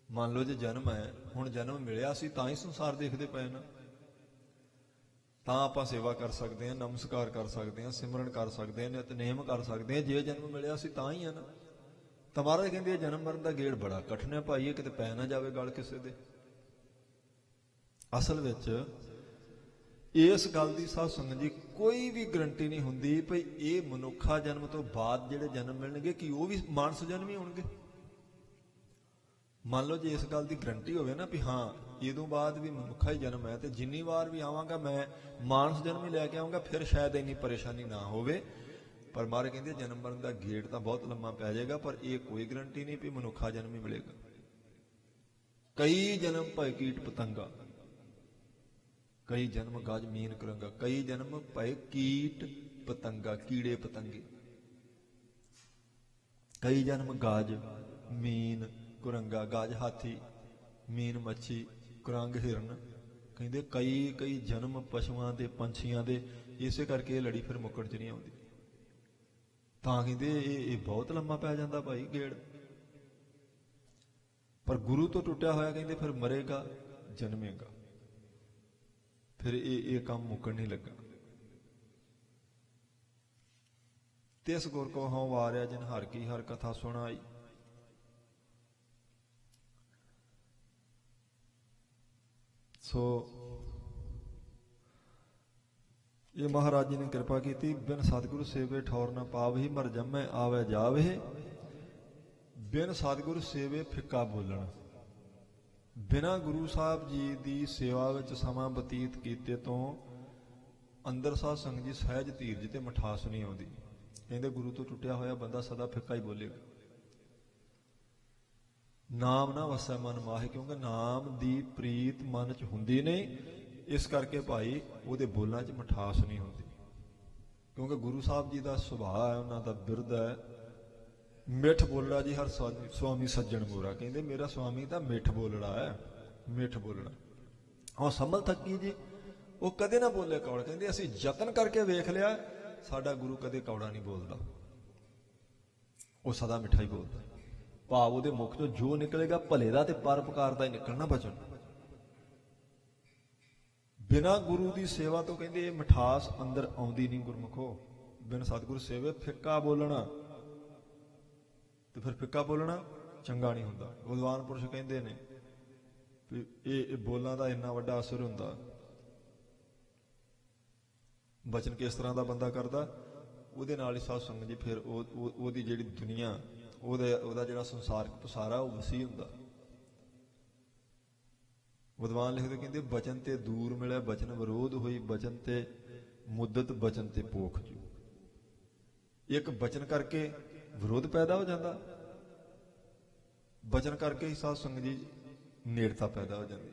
ਮੰਨ ਲਓ ਜੇ ਜਨਮ ਹੈ, ਹੁਣ ਜਨਮ ਮਿਲਿਆ ਸੀ ਤਾਂ ਹੀ ਸੰਸਾਰ ਦੇਖਦੇ ਪਏ ਨਾ, ਤਾਂ ਆਪਾਂ ਸੇਵਾ ਕਰ ਸਕਦੇ ਹਾਂ, ਨਮਸਕਾਰ ਕਰ ਸਕਦੇ ਹਾਂ, ਸਿਮਰਨ ਕਰ ਸਕਦੇ ਹਾਂ, ਨਿਤਨੇਮ ਕਰ ਸਕਦੇ ਹਾਂ। ਜੇ ਜਨਮ ਮਿਲਿਆ ਸੀ ਤਾਂ ਹੀ ਹੈ ਨਾ। ਤਾਂ ਮਹਾਰਾਜ ਕਹਿੰਦੇ ਜਨਮ ਮਰਨ ਦਾ ਗੇੜ ਬੜਾ ਕਠਿਨ ਹੈ ਭਾਈ, ਇਹ ਕਿਤੇ ਪੈ ਨਾ ਜਾਵੇ ਗਲ ਕਿਸੇ ਦੇ। ਅਸਲ ਵਿੱਚ ਇਸ ਗੱਲ ਦੀ ਸਾਧ ਸੰਗਤ ਜੀ ਕੋਈ ਵੀ ਗਰੰਟੀ ਨਹੀਂ ਹੁੰਦੀ ਭਈ ਇਹ ਮਨੁੱਖਾ ਜਨਮ ਤੋਂ ਬਾਅਦ ਜਿਹੜੇ ਜਨਮ ਮਿਲਣਗੇ ਕਿ ਉਹ ਵੀ ਮਾਨਸ ਜਨਮ ਹੀ ਹੋਣਗੇ। ਮੰਨ ਲਓ ਜੇ ਇਸ ਗੱਲ ਦੀ ਗਰੰਟੀ ਹੋਵੇ ਨਾ ਵੀ ਹਾਂ ਇਹਦੋਂ ਬਾਅਦ ਵੀ ਮਨੁੱਖਾ ਹੀ ਜਨਮ ਹੈ, ਤੇ ਜਿੰਨੀ ਵਾਰ ਵੀ ਆਵਾਂਗਾ ਮੈਂ ਮਾਨਸ ਜਨਮ ਹੀ ਲੈ ਕੇ ਆਵਾਂਗਾ, ਫਿਰ ਸ਼ਾਇਦ ਇੰਨੀ ਪਰੇਸ਼ਾਨੀ ਨਾ ਹੋਵੇ। ਪਰ ਮਹਾਰਾਜ ਕਹਿੰਦੇ ਜਨਮ ਮਰਨ ਦਾ ਗੇੜ ਤਾਂ ਬਹੁਤ ਲੰਮਾ ਪੈ ਜਾਏਗਾ, ਪਰ ਇਹ ਕੋਈ ਗਰੰਟੀ ਨਹੀਂ ਵੀ ਮਨੁੱਖਾ ਜਨਮ ਹੀ ਮਿਲੇਗਾ। ਕਈ ਜਨਮ ਭਏ ਕੀਟ ਪਤੰਗਾ, ਕਈ ਜਨਮ ਗਾਜ ਮੀਨ ਕੁਰੰਗਾ। ਕਈ ਜਨਮ ਭਏ ਕੀਟ ਪਤੰਗਾ, ਕੀੜੇ ਪਤੰਗੇ। ਕਈ ਜਨਮ ਗਾਜ ਮੀਨ ਕੁਰੰਗਾ, ਗਾਜ ਹਾਥੀ, ਮੀਨ ਮੱਛੀ, ਕੁਰੰਗ ਹਿਰਨ। ਕਹਿੰਦੇ ਕਈ ਜਨਮ ਪਸ਼ੂਆਂ ਦੇ, ਪੰਛੀਆਂ ਦੇ। ਇਸੇ ਕਰਕੇ ਇਹ ਲੜੀ ਫਿਰ ਮੁੱਕਣ 'ਚ ਨਹੀਂ ਆਉਂਦੀ। ਤਾਂ ਕਹਿੰਦੇ ਇਹ ਬਹੁਤ ਲੰਮਾ ਪੈ ਜਾਂਦਾ ਭਾਈ ਗੇੜ। ਪਰ ਗੁਰੂ ਤੋਂ ਟੁੱਟਿਆ ਹੋਇਆ ਕਹਿੰਦੇ ਫਿਰ ਮਰੇਗਾ, ਜਨਮੇਗਾ, ਫਿਰ ਇਹ ਕੰਮ ਮੁੱਕਣ ਨਹੀਂ ਲੱਗਾ। ਤਿਸ ਗੁਰ ਕੋ ਹਉ ਵਾਰਿਆ, ਜਿਨ ਹਰ ਕੀ ਹਰ ਕਥਾ ਸੁਣਾਈ। ਸੋ ਇਹ ਮਹਾਰਾਜ ਜੀ ਨੇ ਕਿਰਪਾ ਕੀਤੀ। ਬਿਨ ਸਤਿਗੁਰੂ ਸੇਵੇ ਠੌਰ ਨਾ ਪਾਵਹੀ, ਮਰ ਜੰਮੇ ਆਵੇ ਜਾਵੇ। ਬਿਨ ਸਤਿਗੁਰੂ ਸੇਵੇ ਫਿੱਕਾ ਬੋਲਣ। ਬਿਨਾਂ ਗੁਰੂ ਸਾਹਿਬ ਜੀ ਦੀ ਸੇਵਾ ਵਿੱਚ ਸਮਾਂ ਬਤੀਤ ਕੀਤੇ ਤੋਂ ਅੰਦਰ ਸਾਧ ਸੰਗਤ ਜੀ ਸਹਿਜ ਧੀਰਜ ਤੇ ਮਠਾਸ ਨਹੀਂ ਆਉਂਦੀ। ਕਹਿੰਦੇ ਗੁਰੂ ਤੋਂ ਟੁੱਟਿਆ ਹੋਇਆ ਬੰਦਾ ਸਦਾ ਫਿੱਕਾ ਹੀ ਬੋਲੇਗਾ। ਨਾਮ ਨਾ ਵਸੈ ਮਨ ਮਾਹੇ, ਕਿਉਂਕਿ ਨਾਮ ਦੀ ਪ੍ਰੀਤ ਮਨ 'ਚ ਹੁੰਦੀ ਨਹੀਂ। ਇਸ ਕਰਕੇ ਭਾਈ ਉਹਦੇ ਬੋਲਾਂ 'ਚ ਮਠਾਸ ਨਹੀਂ ਹੁੰਦੀ, ਕਿਉਂਕਿ ਗੁਰੂ ਸਾਹਿਬ ਜੀ ਦਾ ਸੁਭਾਅ ਹੈ, ਉਹਨਾਂ ਦਾ ਬਿਰਦ ਹੈ ਮਿੱਠ ਬੋਲਣਾ ਜੀ। ਹਰ ਸੁਆਮੀ ਸੱਜਣ ਮੋਰਾ, ਕਹਿੰਦੇ ਮੇਰਾ ਸੁਆਮੀ ਤਾਂ ਮਿੱਠ ਬੋਲਣਾ ਹੈ, ਮਿੱਠ ਬੋਲਣਾ। ਉਹ ਸੰਭਲ ਥੱਕੀ ਜੀ, ਉਹ ਕਦੇ ਨਾ ਬੋਲੇ ਕੌੜ। ਕਹਿੰਦੇ ਅਸੀਂ ਯਤਨ ਕਰਕੇ ਵੇਖ ਲਿਆ, ਸਾਡਾ ਗੁਰੂ ਕਦੇ ਕੌੜਾ ਨਹੀਂ ਬੋਲਦਾ। ਉਹ ਸਦਾ ਮਿੱਠਾ ਹੀ ਬੋਲਦਾ। ਭਾਵ ਉਹਦੇ ਮੁਖ ਤੋਂ ਜੋ ਨਿਕਲੇਗਾ ਭਲੇ ਦਾ ਤੇ ਪਰਉਪਕਾਰ ਦਾ ਹੀ ਨਿਕਲਣਾ ਬਚਨ। ਬਿਨਾਂ ਗੁਰੂ ਦੀ ਸੇਵਾ ਤੋਂ ਕਹਿੰਦੇ ਇਹ ਮਿਠਾਸ ਅੰਦਰ ਆਉਂਦੀ ਨਹੀਂ ਗੁਰਮੁਖੋ। ਬਿਨ ਸਤਿਗੁਰੂ ਸੇਵੇ ਫਿੱਕਾ ਬੋਲਣਾ, ਤੇ ਫਿਰ ਫਿੱਕਾ ਬੋਲਣਾ ਚੰਗਾ ਨਹੀਂ ਹੁੰਦਾ। ਵਿਦਵਾਨ ਪੁਰਸ਼ ਕਹਿੰਦੇ ਨੇ ਵੀ ਇਹ ਬੋਲਾਂ ਦਾ ਇੰਨਾ ਵੱਡਾ ਅਸਰ ਹੁੰਦਾ। ਬਚਨ ਕਿਸ ਤਰ੍ਹਾਂ ਦਾ ਬੰਦਾ ਕਰਦਾ, ਉਹਦੇ ਨਾਲ ਹੀ ਸਾਧ ਸੰਗਤ ਜੀ ਫਿਰ ਉਹਦੀ ਜਿਹੜੀ ਦੁਨੀਆ, ਉਹਦਾ ਜਿਹੜਾ ਸੰਸਾਰਕ ਪਸਾਰਾ ਉਹ ਵਸੀ ਹੁੰਦਾ। ਵਿਦਵਾਨ ਲਿਖਦੇ ਕਹਿੰਦੇ ਬਚਨ ਤੇ ਦੂਰ ਮਿਲਿਆ ਬਚਨ ਵਿਰੋਧ ਹੋਈ, ਬਚਨ ਤੇ ਮੁੱਦਤ ਬਚਨ ਤੇ ਪੋਖ ਜੂ। ਇੱਕ ਬਚਨ ਕਰਕੇ ਵਿਰੋਧ ਪੈਦਾ ਹੋ ਜਾਂਦਾ, ਬਚਨ ਕਰਕੇ ਹੀ ਸਾਧ ਸੰਗਤ ਜੀ ਨੇੜਤਾ ਪੈਦਾ ਹੋ ਜਾਂਦੀ।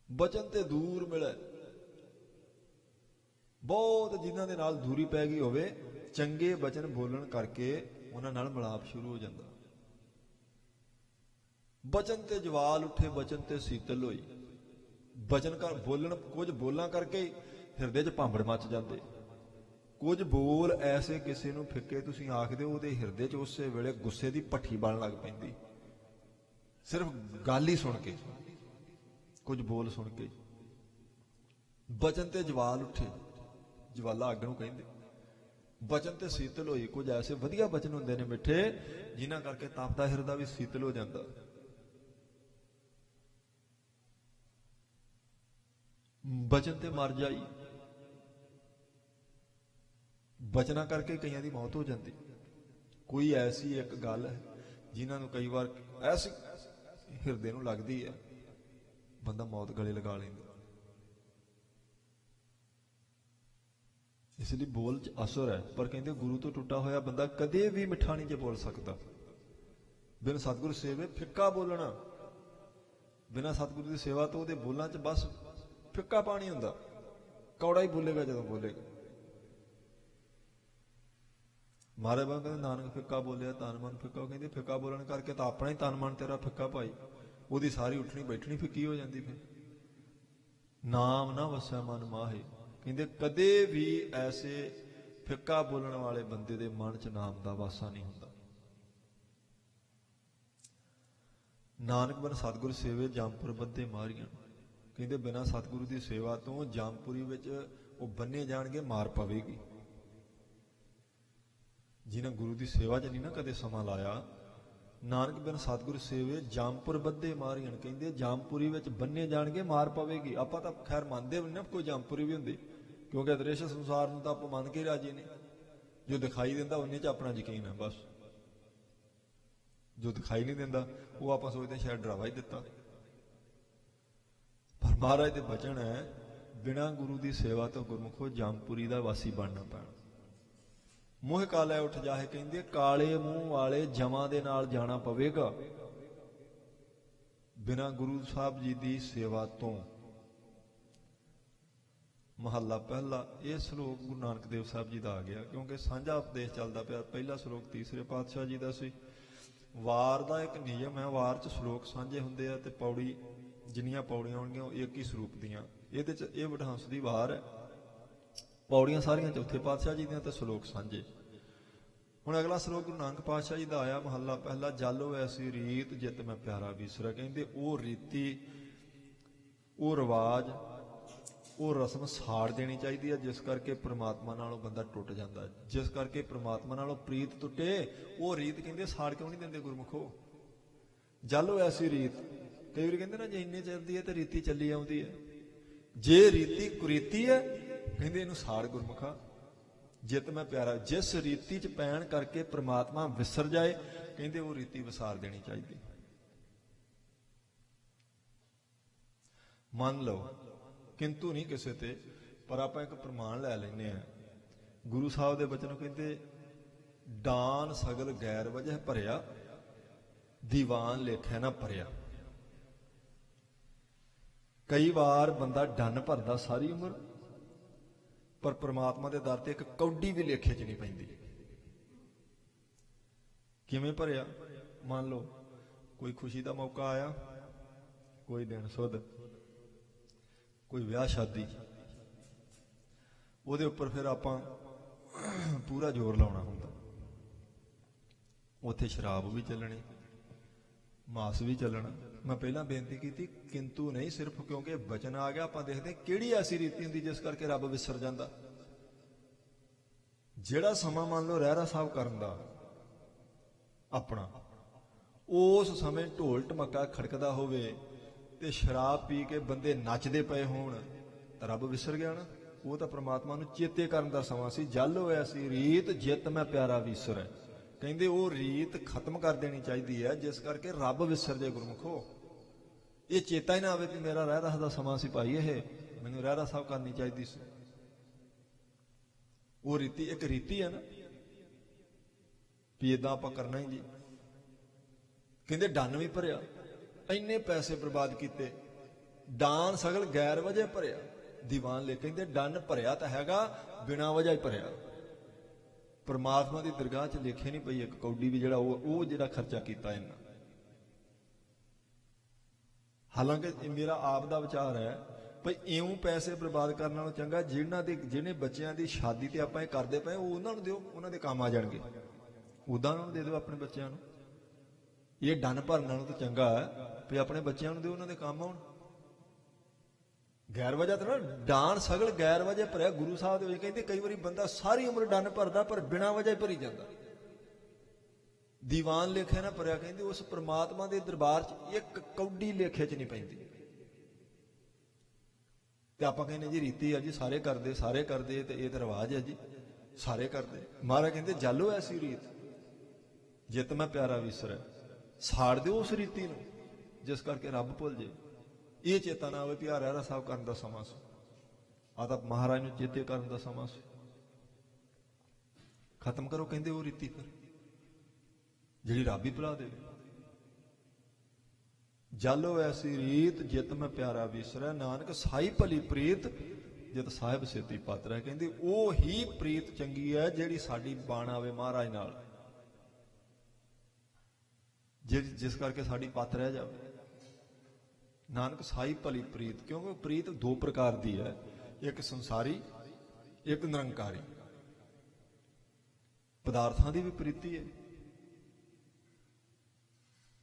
ਬਚਨ ਤੇ ਦੂਰ ਮਿਲੇ, ਬਹੁਤ ਜਿਨ੍ਹਾਂ ਦੇ ਨਾਲ ਦੂਰੀ ਪੈ ਗਈ ਹੋਵੇ, ਚੰਗੇ ਬਚਨ ਬੋਲਣ ਕਰਕੇ ਉਹਨਾਂ ਨਾਲ ਮਿਲਾਪ ਸ਼ੁਰੂ ਹੋ ਜਾਂਦਾ। ਬਚਨ ਤੇ ਜਵਾਲ ਉੱਠੇ ਬਚਨ ਤੇ ਸੀਤਲ ਹੋਈ। ਬਚਨ ਕਰ ਬੋਲਣ, ਕੁਝ ਬੋਲਾਂ ਕਰਕੇ ਹੀ ਹਿਰਦੇ 'ਚ ਭਾਂਬੜ ਮੱਚ ਜਾਂਦੇ। ਕੁਝ ਬੋਲ ਐਸੇ ਕਿਸੇ ਨੂੰ ਫਿੱਕੇ ਤੁਸੀਂ ਆਖਦੇ ਹੋ, ਉਹਦੇ ਹਿਰਦੇ 'ਚ ਉਸੇ ਵੇਲੇ ਗੁੱਸੇ ਦੀ ਭੱਠੀ ਬਣਨ ਲੱਗ ਪੈਂਦੀ, ਸਿਰਫ ਗੱਲ ਹੀ ਸੁਣ ਕੇ, ਕੁਝ ਬੋਲ ਸੁਣ ਕੇ। ਬਚਨ ਤੇ ਜਵਾਲ ਉੱਠੇ, ਜਵਾਲਾ ਅੱਗ ਨੂੰ ਕਹਿੰਦੇ। ਬਚਨ ਤੇ ਸੀਤਲ ਹੋਈ, ਕੁਝ ਐਸੇ ਵਧੀਆ ਬਚਨ ਹੁੰਦੇ ਨੇ ਮਿੱਠੇ, ਜਿਨ੍ਹਾਂ ਕਰਕੇ ਤਪਦਾ ਹਿਰਦਾ ਵੀ ਸੀਤਲ ਹੋ ਜਾਂਦਾ। ਬਚਨ ਤੇ ਮਰ ਜਾਈ, ਬਚਨਾ ਕਰਕੇ ਕਈਆਂ ਦੀ ਮੌਤ ਹੋ ਜਾਂਦੀ। ਕੋਈ ਐਸੀ ਇੱਕ ਗੱਲ ਹੈ ਜਿਨ੍ਹਾਂ ਨੂੰ ਕਈ ਵਾਰ ਐਸੀ ਹਿਰਦੇ ਨੂੰ ਲੱਗਦੀ ਹੈ, ਬੰਦਾ ਮੌਤ ਗਲੇ ਲਗਾ ਲੈਂਦਾ। ਇਸ ਲਈ ਬੋਲ 'ਚ ਅਸਰ ਹੈ, ਪਰ ਕਹਿੰਦੇ ਗੁਰੂ ਤੋਂ ਟੁੱਟਾ ਹੋਇਆ ਬੰਦਾ ਕਦੇ ਵੀ ਮਿੱਠਾ ਨਹੀਂ ਜੇ ਬੋਲ ਸਕਦਾ। ਬਿਨ ਸਤਿਗੁਰੂ ਸੇਵੇ ਫਿੱਕਾ ਬੋਲਣਾ, ਬਿਨਾਂ ਸਤਿਗੁਰੂ ਦੀ ਸੇਵਾ ਤੋਂ ਉਹਦੇ ਬੋਲਾਂ 'ਚ ਬਸ ਫਿੱਕਾ ਪਾਣੀ ਹੁੰਦਾ, ਕੌੜਾ ਹੀ ਬੋਲੇਗਾ ਜਦੋਂ ਬੋਲੇਗਾ। ਮਾਰੇ ਬਾਬਾ ਕਹਿੰਦੇ ਨਾਨਕ ਫਿੱਕਾ ਬੋਲਿਆ ਤਨ ਮਨ ਫਿੱਕਾ। ਕਹਿੰਦੇ ਫਿੱਕਾ ਬੋਲਣ ਕਰਕੇ ਤਾਂ ਆਪਣਾ ਹੀ ਤਨ ਮਨ ਤੇਰਾ ਫਿੱਕਾ ਭਾਈ, ਉਹਦੀ ਸਾਰੀ ਉੱਠਣੀ ਬੈਠਣੀ ਫਿੱਕੀ ਹੋ ਜਾਂਦੀ। ਫਿਰ ਨਾਮ ਨਾ ਵਸਿਆ ਮਨ ਮਾਹੇ। ਕਹਿੰਦੇ ਕਦੇ ਵੀ ਐਸੇ ਫਿੱਕਾ ਬੋਲਣ ਵਾਲੇ ਬੰਦੇ ਦੇ ਮਨ 'ਚ ਨਾਮ ਦਾ ਵਾਸਾ ਨਹੀਂ ਹੁੰਦਾ। ਨਾਨਕ ਬਿਨ ਸਤਿਗੁਰ ਸੇਵੇ ਜੰਮਪੁਰ ਬੱਧੇ ਮਾਰੀਆਂ। ਕਹਿੰਦੇ ਬਿਨਾਂ ਸਤਿਗੁਰੂ ਦੀ ਸੇਵਾ ਤੋਂ ਜੰਮਪੁਰੀ ਵਿੱਚ ਉਹ ਬੰਨੇ ਜਾਣਗੇ, ਮਾਰ ਪਵੇਗੀ। ਜਿਨ੍ਹਾਂ ਗੁਰੂ ਦੀ ਸੇਵਾ 'ਚ ਨਹੀਂ ਨਾ ਕਦੇ ਸਮਾਂ ਲਾਇਆ, ਨਾਨਕ ਬਿਨ ਸਤਿਗੁਰੂ ਸੇਵੇ ਜੰਮਪੁਰ ਬੱਧੇ ਮਾਰੀਆਂ। ਕਹਿੰਦੇ ਜੰਮਪੁਰੀ ਵਿੱਚ ਬੰਨੇ ਜਾਣਗੇ, ਮਾਰ ਪਵੇਗੀ। ਆਪਾਂ ਤਾਂ ਖੈਰ ਮੰਨਦੇ ਵੀ ਨਾ ਕੋਈ ਜੰਮਪੁਰੀ ਵੀ ਹੁੰਦੀ, ਕਿਉਂਕਿ ਅਦ੍ਰਿਸ਼ ਸੰਸਾਰ ਨੂੰ ਤਾਂ ਆਪਾਂ ਮੰਨ ਕੇ ਰਾਜੀ ਨੇ। ਜੋ ਦਿਖਾਈ ਦਿੰਦਾ ਉਹਨੇ 'ਚ ਆਪਣਾ ਯਕੀਨ ਹੈ ਬਸ। ਜੋ ਦਿਖਾਈ ਨਹੀਂ ਦਿੰਦਾ ਉਹ ਆਪਾਂ ਸੋਚਦੇ ਸ਼ਾਇਦ ਡਰਾਵਾ ਹੀ ਦਿੱਤਾ। ਪਰ ਮਹਾਰਾਜ ਦੇ ਬਚਨ ਹੈ, ਬਿਨਾਂ ਗੁਰੂ ਦੀ ਸੇਵਾ ਤੋਂ ਗੁਰਮੁਖੋ ਜੰਮਪੁਰੀ ਦਾ ਵਾਸੀ ਬਣਨਾ ਪੈਣਾ। ਮੂੰਹ ਕਾਲਾ ਉੱਠ ਜਾਏ, ਕਹਿੰਦੇ ਕਾਲੇ ਮੂੰਹ ਵਾਲੇ ਜਮਾਂ ਦੇ ਨਾਲ ਜਾਣਾ ਪਵੇਗਾ। ਬਿਨਾਂ ਗੁਰੂ ਸਾਹਿਬ ਜੀ ਦੀ ਸੇਵਾ ਤੋਂ। ਮਹੱਲਾ ਪਹਿਲਾ। ਇਹ ਸ਼ਲੋਕ ਗੁਰੂ ਨਾਨਕ ਦੇਵ ਸਾਹਿਬ ਜੀ ਦਾ ਆ ਗਿਆ, ਕਿਉਂਕਿ ਸਾਂਝਾ ਉਪਦੇਸ਼ ਚੱਲਦਾ ਪਿਆ। ਪਹਿਲਾ ਸ਼ਲੋਕ ਤੀਸਰੇ ਪਾਤਸ਼ਾਹ ਜੀ ਦਾ ਸੀ। ਵਾਰ ਦਾ ਇੱਕ ਨਿਯਮ ਹੈ, ਵਾਰ 'ਚ ਸ਼ਲੋਕ ਸਾਂਝੇ ਹੁੰਦੇ ਆ, ਤੇ ਪੌੜੀ ਜਿੰਨੀਆਂ ਪੌੜੀਆਂ ਹੋਣਗੀਆਂ ਉਹ ਇੱਕ ਹੀ ਸਰੂਪ ਦੀਆਂ। ਇਹਦੇ 'ਚ ਇਹ ਵਡਹੰਸ ਦੀ ਵਾਰ ਹੈ, ਪੌੜੀਆਂ ਸਾਰੀਆਂ ਚੌਥੇ ਪਾਤਸ਼ਾਹ ਜੀ ਦੀਆਂ ਤੇ ਸ਼ਲੋਕ ਸਾਂਝੇ। ਹੁਣ ਅਗਲਾ ਸ਼ਲੋਕ ਗੁਰੂ ਨਾਨਕ ਪਾਤਸ਼ਾਹ ਜੀ ਦਾ ਆਇਆ, ਮਹੱਲਾ ਪਹਿਲਾ। ਜਲ ਐਸੀ ਰੀਤ ਜਿਤ ਮੈਂ ਪਿਆਰਾ ਵਿਸਰਾ। ਕਹਿੰਦੇ ਉਹ ਰੀਤੀ, ਉਹ ਰਿਵਾਜ, ਉਹ ਰਸਮ ਸਾੜ ਦੇਣੀ ਚਾਹੀਦੀ ਹੈ, ਜਿਸ ਕਰਕੇ ਪ੍ਰਮਾਤਮਾ ਨਾਲੋਂ ਬੰਦਾ ਟੁੱਟ ਜਾਂਦਾ। ਜਿਸ ਕਰਕੇ ਪ੍ਰਮਾਤਮਾ ਨਾਲੋਂ ਪ੍ਰੀਤ ਟੁੱਟੇ, ਉਹ ਰੀਤ ਕਹਿੰਦੇ ਸਾੜ ਕਿਉਂ ਨਹੀਂ ਦਿੰਦੇ ਗੁਰਮੁਖੋ। ਜਲ ਐਸੀ ਰੀਤ, ਕਈ ਵਾਰੀ ਕਹਿੰਦੇ ਨਾ ਜੇ ਇੰਨੇ ਚੱਲਦੀ ਹੈ ਤੇ ਰੀਤੀ ਚੱਲੀ ਆਉਂਦੀ ਹੈ। ਜੇ ਰੀਤੀ ਕੁਰੀਤੀ ਹੈ, ਕਹਿੰਦੇ ਇਹਨੂੰ ਸਾੜ ਗੁਰਮੁਖਾ। ਜਿਤ ਮੈਂ ਪਿਆਰਾ, ਜਿਸ ਰੀਤੀ 'ਚ ਪੈਣ ਕਰਕੇ ਪ੍ਰਮਾਤਮਾ ਵਿਸਰ ਜਾਏ, ਕਹਿੰਦੇ ਉਹ ਰੀਤੀ ਵਿਸਾਰ ਦੇਣੀ ਚਾਹੀਦੀ। ਮੰਨ ਲਓ, ਕਿੰਤੂ ਨਹੀਂ ਕਿਸੇ ਤੇ, ਪਰ ਆਪਾਂ ਇੱਕ ਪ੍ਰਮਾਣ ਲੈ ਲੈਂਦੇ ਹਾਂ। ਗੁਰੂ ਸਾਹਿਬ ਦੇ ਬਚਨ ਕਹਿੰਦੇ ਡਾਨ ਸਗਲ ਗੈਰ ਵਜਹ ਭਰਿਆ, ਦੀਵਾਨ ਲੇਖੈ ਨਾ ਭਰਿਆ। ਕਈ ਵਾਰ ਬੰਦਾ ਡੰਨ ਭਰਦਾ ਸਾਰੀ ਉਮਰ, ਪਰ ਪ੍ਰਮਾਤਮਾ ਦੇ ਦਰ ਤੇ ਇੱਕ ਕੌਡੀ ਵੀ ਲੇਖੇ 'ਚ ਨਹੀਂ ਪੈਂਦੀ। ਕਿਵੇਂ ਭਰਿਆ? ਮੰਨ ਲਓ ਕੋਈ ਖੁਸ਼ੀ ਦਾ ਮੌਕਾ ਆਇਆ, ਕੋਈ ਦਿਨ ਸੁੱਧ, ਕੋਈ ਵਿਆਹ ਸ਼ਾਦੀ, ਉਹਦੇ ਉੱਪਰ ਫਿਰ ਆਪਾਂ पूरा जोर लाउणा हुंदा। उत्थे शराब भी चलनी, मास भी चलना। मैं पहला बेनती की थी किंतु नहीं, सिर्फ क्योंकि बचन आ गया आपां देखदे किहड़ी ऐसी रीति हुंदी जिस करके रब विसर जांदा। जिहड़ा समा मान लो रहरा साहब करन दा अपना, उस समय ढोल ढमक्का खड़कदा होवे ते शराब पी के बंदे नचदे पए होण तां रब विसर गया ना। वो तो परमात्मा नूं चेते करन दा समा सी। जल होया सी रीत जित मैं प्यारा विसर है, कहंदे वो रीत खत्म कर देनी चाहिए है जिस करके रब विसर जे। गुरमुखो ये चेता ही ना आवे कि मेरा रहरा दा समा सी भाई, ये मैनूं रहरा साहब करनी चाहिए सी। वो रीति एक रीति है ना भी इदां आपां करना ही जी। कहंदे डन भी भरिया, इन्ने पैसे बर्बाद किए, दान सगल गैर वजह भरिया। दीवान ले कहंदे डन भरिया तो हैगा, बिना वजह ही भरिया। परमात्मा की दरगाह च लिखे नहीं पई एक कौडी भी जिहड़ा वो जिहड़ा खर्चा किया इन्ना। हालांकि मेरा आप दा विचार है भाई इउं पैसे बर्बाद करने नालों चंगा जिन्हें बच्चों की शादी ते आपां करदे पए उन्होंने दिओ, उन्हां दे काम आ जाणगे। उदां उन्होंने दे दिओ अपने बच्चों नूं। ये डन भरन नालों तो चंगा है भी अपने बच्चों नूं दिओ, उन्हां दे काम आउण। गैर वजह तो ना दान सगल गैर वजह भरिया। गुरु साहब दे कहते कई बार बंदा सारी उम्र डन भरदा पर बिना वजह भरी जाता। दीवान लेखे ना भरिया, कहते उस परमात्मा के दरबार च एक कौडी लेखे च नहीं पैंदी। ते आपां कहने जी रीति है जी, सारे करते तो ये तो रिवाज है जी, सारे करते। महाराज कहते जलो ऐसी रीत जित मैं प्यारा विसर है, साड़ दो उस रीति नूं जिस करके रब भुल जे। ये चेता ना आवे भी आ रहरा साहब करन दा समा सी, आ तां महाराज नूं चेते करन दा समा सी। खत्म करो कहंदे वो रीति फिर जिहड़ी रब ही भुला देवे। जालो ऐसी रीत जित मैं प्यारा विसरै, नानक साई भली प्रीत जित साहिब सेती पातरै। कहंदे वो ही प्रीत चंगी है जिहड़ी साडी बण आवे महाराज नाल, जिस करके साडी पत रह जाए। नानक साई भली प्रीत, क्योंकि प्रीत दो प्रकार की है, एक संसारी एक निरंकारी। पदार्थां की भी प्रीति है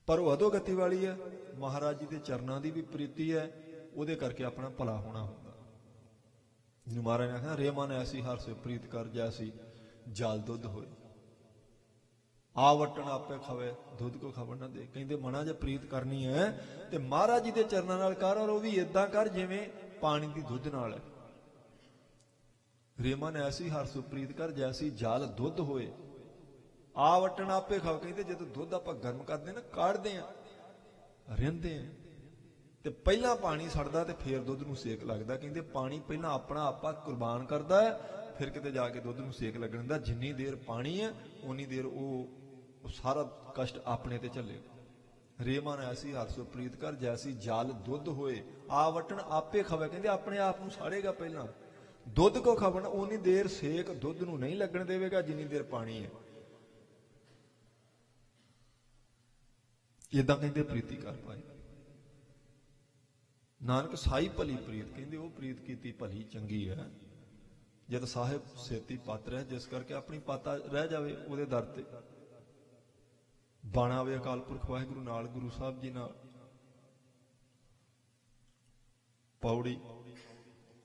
पर वो अधोगति वाली है। महाराज जी के चरणों की भी प्रीति है, वो करके अपना भला होना होगा। महाराज ने आखना रे मन ऐसी हर से प्रीत कर जैसी जल दुध होए, आवटन आपे खावे दुध को खबर ना दे। कहते मना जे प्रीत करनी है तो महाराज जी के चरणों नाल कर, और वो भी इदा कर जिवें पानी की दुध नाल है। रे मन ऐसी हर से प्रीत कर जैसी जल दुध होए, आवटन आपे खाओ। कहते जो दुध आप गर्म करते ना, काढ़ते हैं रिंधते हैं तो पहला पानी सड़दा तो फिर दुध नूं सेक लगता। कहते पानी पहला अपना आपा कुर्बान करता है, फिर किते जाके दुध नूं सेक लगन दा। जिन्नी देर पानी है उन्नी देर वो सारा कष्ट अपने ते चलेगा। रे मन ऐसी हर सो प्रीत कर जैसी जल दुध होए, आवटन आपे खावे। कहते अपने आप नूं साड़ेगा पहला, दुध को खावण उन्नी देर सेक दुध नूं नहीं लगन देवेगा जिन्नी देर पानी है। इदां कहते प्रीति कर पाए। नानक साई भली प्रीत, कहते वो प्रीत की भली चंगी है जद साहिब सेती पात्र है, जिस करके अपनी पाता रह जावे उहदे दर ते। बाणा आवे अकाल पुरख वाहिगुरू नाल, गुरु साहब जी नाल। पौड़ी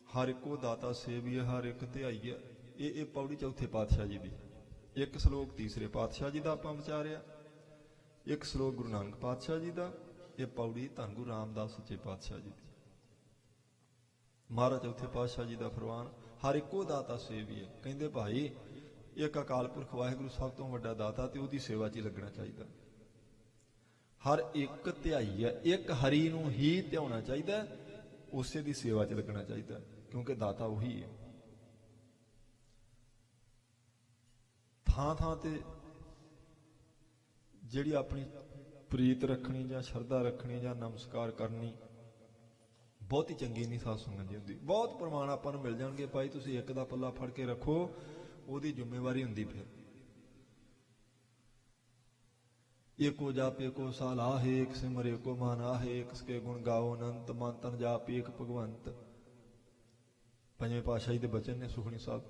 हर एको दाता सेविए हर एक ध्याईए, ये पौड़ी चौथे पातशाह जी दी। एक सलोक तीसरे पातशाह जी का आपां विचारिया, एक सलोक गुरु नानक पातशाह जी का, यह पौड़ी धन गुरु रामदास सच्चे पातशाह जी की। महाराज चौथे पातशाह जी का फरमान हर एको दाता सेविए। कहते भाई एक अकाल पुरख वाहिगुरू सब तो वड्डा दाता ते उहदी सेवा च लगना चाहिए। हर एक ध्याई है, एक हरी नूं ही ध्याना चाहिए, उसे दी सेवा च लगना चाहिए, क्योंकि दाता वही है। थां थां ते जिहड़ी अपनी प्रीत रखनी जां शरधा रखनी जां नमस्कार करनी बहुत ही चंगी नहीं साध संगत जी होंदी। बहुत प्रमाण आपां नूं मिल जाणगे, भाई तुसीं एक दा पल्ला फड़ के रखो, उहदी जिम्मेवारी हुंदी। फिर एको जाप एको साल आहे, एक सिमर एको मान आहे, एक सके गुण गाओ अनंत, मन तन जाप एक भगवंत। पंजवें पातशाही दे बचन ने सुखनी साहब।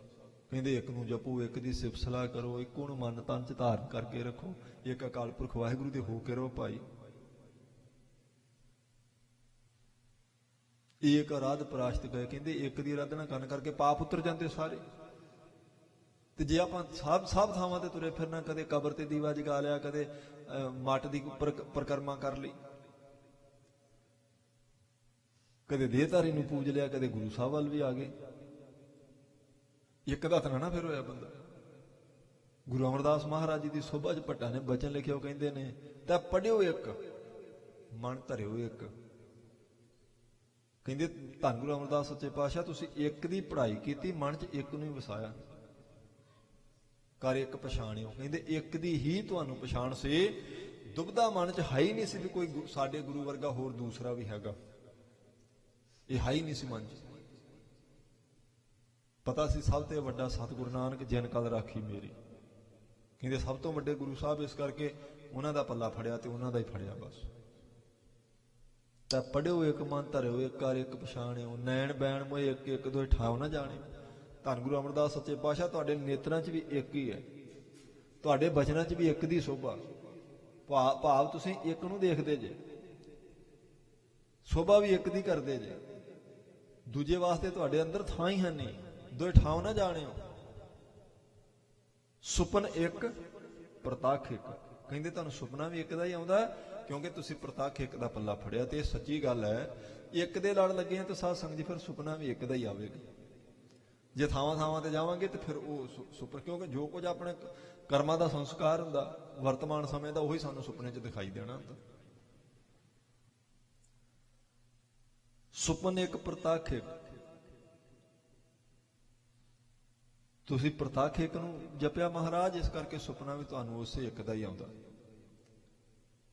ਕਹਿੰਦੇ ਇੱਕ ਨੂੰ ਜਪੋ, ਇੱਕ ਦੀ ਸਿਫਤ ਸਲਾਹ ਕਰੋ, ਇੱਕੋ ਨੂੰ ਮਨ ਤਨ ਚ ਧਾਰਨ ਕਰਕੇ ਰੱਖੋ, ਇੱਕ ਅਕਾਲ ਪੁਰਖ ਵਾਹਿਗੁਰੂ ਦੇ ਹੋ ਕੇ ਰਹੋ ਭਾਈ। ਇੱਕ ਅਰਾਧ ਪ੍ਰਾਸ਼ਤ ਗਏ, ਕਹਿੰਦੇ ਇੱਕ ਦੀ ਅਰਾਧਨਾ ਕਰਨ ਕਰਕੇ ਪਾਪ ਉਤਰ ਜਾਂਦੇ ਸਾਰੇ। ਤੇ ਜੇ ਆਪਾਂ ਸਭ ਥਾਵਾਂ ਤੇ ਤੁਰੇ ਫਿਰਨਾ, ਕਦੇ ਕਬਰ ਤੇ ਦੀਵਾ ਜਗਾ ਲਿਆ, ਕਦੇ ਮੱਟ ਦੀ ਪਰਿਕਰਮਾ ਕਰ ਲਈ, ਕਦੇ ਦੇਹਧਾਰੀ ਨੂੰ ਪੂਜ ਲਿਆ, ਕਦੇ ਗੁਰੂ ਸਾਹਿਬ ਵੱਲ ਵੀ ਆ ਗਏ, ਇੱਕ ਦਾ ਤਾਂ ਨਾ ਫਿਰ ਹੋਇਆ ਬੰਦਾ। ਗੁਰੂ ਅਮਰਦਾਸ ਮਹਾਰਾਜ ਜੀ ਦੀ ਸੋਭਾ ਚ ਭੱਟਾਂ ਨੇ ਬਚਨ ਲਿਖਿਆ, ਉਹ ਕਹਿੰਦੇ ਨੇ ਤਾਂ ਪੜਿਓ ਇੱਕ, ਮਨ ਧਰਿਓ ਇੱਕ। ਕਹਿੰਦੇ ਧੰਨ ਗੁਰੂ ਅਮਰਦਾਸ ਸੱਚੇ ਪਾਤਸ਼ਾਹ, ਤੁਸੀਂ ਇੱਕ ਦੀ ਪੜ੍ਹਾਈ ਕੀਤੀ, ਮਨ ਚ ਇੱਕ ਨੂੰ ਹੀ ਵਸਾਇਆ, ਕਰ ਇੱਕ ਪਛਾਣਿਓ। ਕਹਿੰਦੇ ਇੱਕ ਦੀ ਹੀ ਤੁਹਾਨੂੰ ਪਛਾਣ ਸੀ, ਦੁਬਦਾ ਮਨ ਚ ਹੈ ਹੀ ਨਹੀਂ ਸੀ ਵੀ ਕੋਈ ਸਾਡੇ ਗੁਰੂ ਵਰਗਾ ਹੋਰ ਦੂਸਰਾ ਵੀ ਹੈਗਾ, ਇਹ ਹੈ ਹੀ ਨਹੀਂ ਸੀ ਮਨ ਚ। ਪਤਾ ਸੀ ਸਭ ਤੋਂ ਵੱਡਾ ਸਤਿਗੁਰੂ ਨਾਨਕ ਜਿਨ ਕਲ ਰਾਖੀ ਮੇਰੀ। ਕਹਿੰਦੇ ਸਭ ਤੋਂ ਵੱਡੇ ਗੁਰੂ ਸਾਹਿਬ, ਇਸ ਕਰਕੇ ਉਹਨਾਂ ਦਾ ਪੱਲਾ ਫੜਿਆ ਤੇ ਉਹਨਾਂ ਦਾ ਹੀ ਫੜਿਆ ਬਸ। ਤਾਂ ਪੜਿਓ ਇੱਕ, ਮਨ ਧਰਿਓ ਇੱਕ, ਕਰ ਇੱਕ ਪਛਾਣਿਓ, ਨੈਣ ਬੈਣ ਮੋਏ ਇੱਕ, ਇੱਕ ਦੋਏ ਠਾਉ ਨਾ ਜਾਣੇ। ਧੰਨ ਗੁਰੂ ਅਮਰਦਾਸ ਸੱਚੇ ਪਾਤਸ਼ਾਹ, ਤੁਹਾਡੇ ਨੇਤਰਾਂ 'ਚ ਵੀ ਇੱਕ ਹੀ ਹੈ, ਤੁਹਾਡੇ ਬਚਨਾਂ 'ਚ ਵੀ ਇੱਕ ਦੀ ਸੋਭਾ। ਭਾਵ ਤੁਸੀਂ ਇੱਕ ਨੂੰ ਦੇਖਦੇ ਜੇ, ਸੋਭਾ ਵੀ ਇੱਕ ਦੀ ਕਰਦੇ ਜੇ, ਦੂਜੇ ਵਾਸਤੇ ਤੁਹਾਡੇ ਅੰਦਰ ਥਾਂ ਹੀ ਹੈ ਨਹੀਂ, ਦੋਏ ਠਾਉ ਨਾ ਜਾਣਿਓ। ਸੁਪਨ ਇੱਕ, ਪ੍ਰਤੱਖ ਇੱਕ। ਕਹਿੰਦੇ ਤੁਹਾਨੂੰ ਸੁਪਨਾ ਵੀ ਇੱਕ ਦਾ ਹੀ ਆਉਂਦਾ, ਕਿਉਂਕਿ ਤੁਸੀਂ ਪ੍ਰਤੱਖ ਇੱਕ ਦਾ ਪੱਲਾ ਫੜਿਆ। ਤੇ ਇਹ ਸੱਚੀ ਗੱਲ ਹੈ, ਇੱਕ ਦੇ ਲੜ ਲੱਗੇ ਆ ਤੇ ਸਾਧ ਸੰਗਤ ਜੀ ਫਿਰ ਸੁਪਨਾ ਵੀ ਇੱਕ ਦਾ ਹੀ ਆਵੇਗਾ। ਜੇ ਥਾਵਾਂ ਥਾਵਾਂ ਤੇ ਜਾਵਾਂਗੇ ਤੇ ਫਿਰ ਉਹ ਸੁਪਨਾ, ਕਿਉਂਕਿ ਜੋ ਕੁਝ ਆਪਣੇ ਕਰਮਾਂ ਦਾ ਸੰਸਕਾਰ ਹੁੰਦਾ ਵਰਤਮਾਨ ਸਮੇਂ ਦਾ, ਉਹੀ ਸਾਨੂੰ ਸੁਪਨੇ 'ਚ ਦਿਖਾਈ ਦੇਣਾ ਹੁੰਦਾ। ਸੁਪਨ ਇੱਕ, ਪ੍ਰਤੱਖ ਇੱਕ। ਤੁਸੀਂ ਪ੍ਰਤੱਖ ਇੱਕ ਨੂੰ ਜਪਿਆ ਮਹਾਰਾਜ, ਇਸ ਕਰਕੇ ਸੁਪਨਾ ਵੀ ਤੁਹਾਨੂੰ ਉਸੇ ਇੱਕ ਦਾ ਹੀ ਆਉਂਦਾ।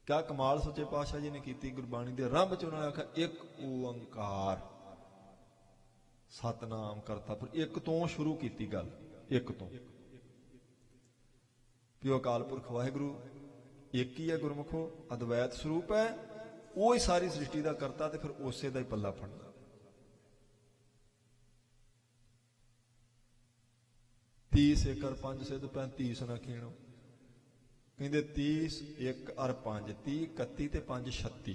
ਕਿਆ ਕਮਾਲ ਸੱਚੇ ਪਾਤਸ਼ਾਹ ਜੀ ਨੇ ਕੀਤੀ ਗੁਰਬਾਣੀ ਦੇ ਆਰੰਭ 'ਚ। ਉਹਨਾਂ ਨੇ ਆਖਿਆ ਇੱਕ ਓੰਕਾਰ ਸਤਨਾਮ ਕਰਤਾ ਪੁਰਖ। ਇੱਕ ਤੋਂ ਸ਼ੁਰੂ ਕੀਤੀ ਗੱਲ, ਇੱਕ ਤੋਂ। ਪਿਓ ਅਕਾਲ ਪੁਰਖ ਵਾਹਿਗੁਰੂ ਇੱਕ ਹੀ ਹੈ, ਗੁਰਮੁਖੋ ਅਦਵੈਤ ਸਰੂਪ ਹੈ, ਉਹ ਹੀ ਸਾਰੀ ਸ੍ਰਿਸ਼ਟੀ ਦਾ ਕਰਤਾ, ਤੇ ਫਿਰ ਉਸੇ ਦਾ ਹੀ ਪੱਲਾ ਫੜਨਾ। 30 ਏਕੜ 5 ਸਿੱਧ 35 ਨਾ ਖੀਣੋ। ਕਹਿੰਦੇ 30 1 ਔਰ 5, 30 31 ਤੇ 5 36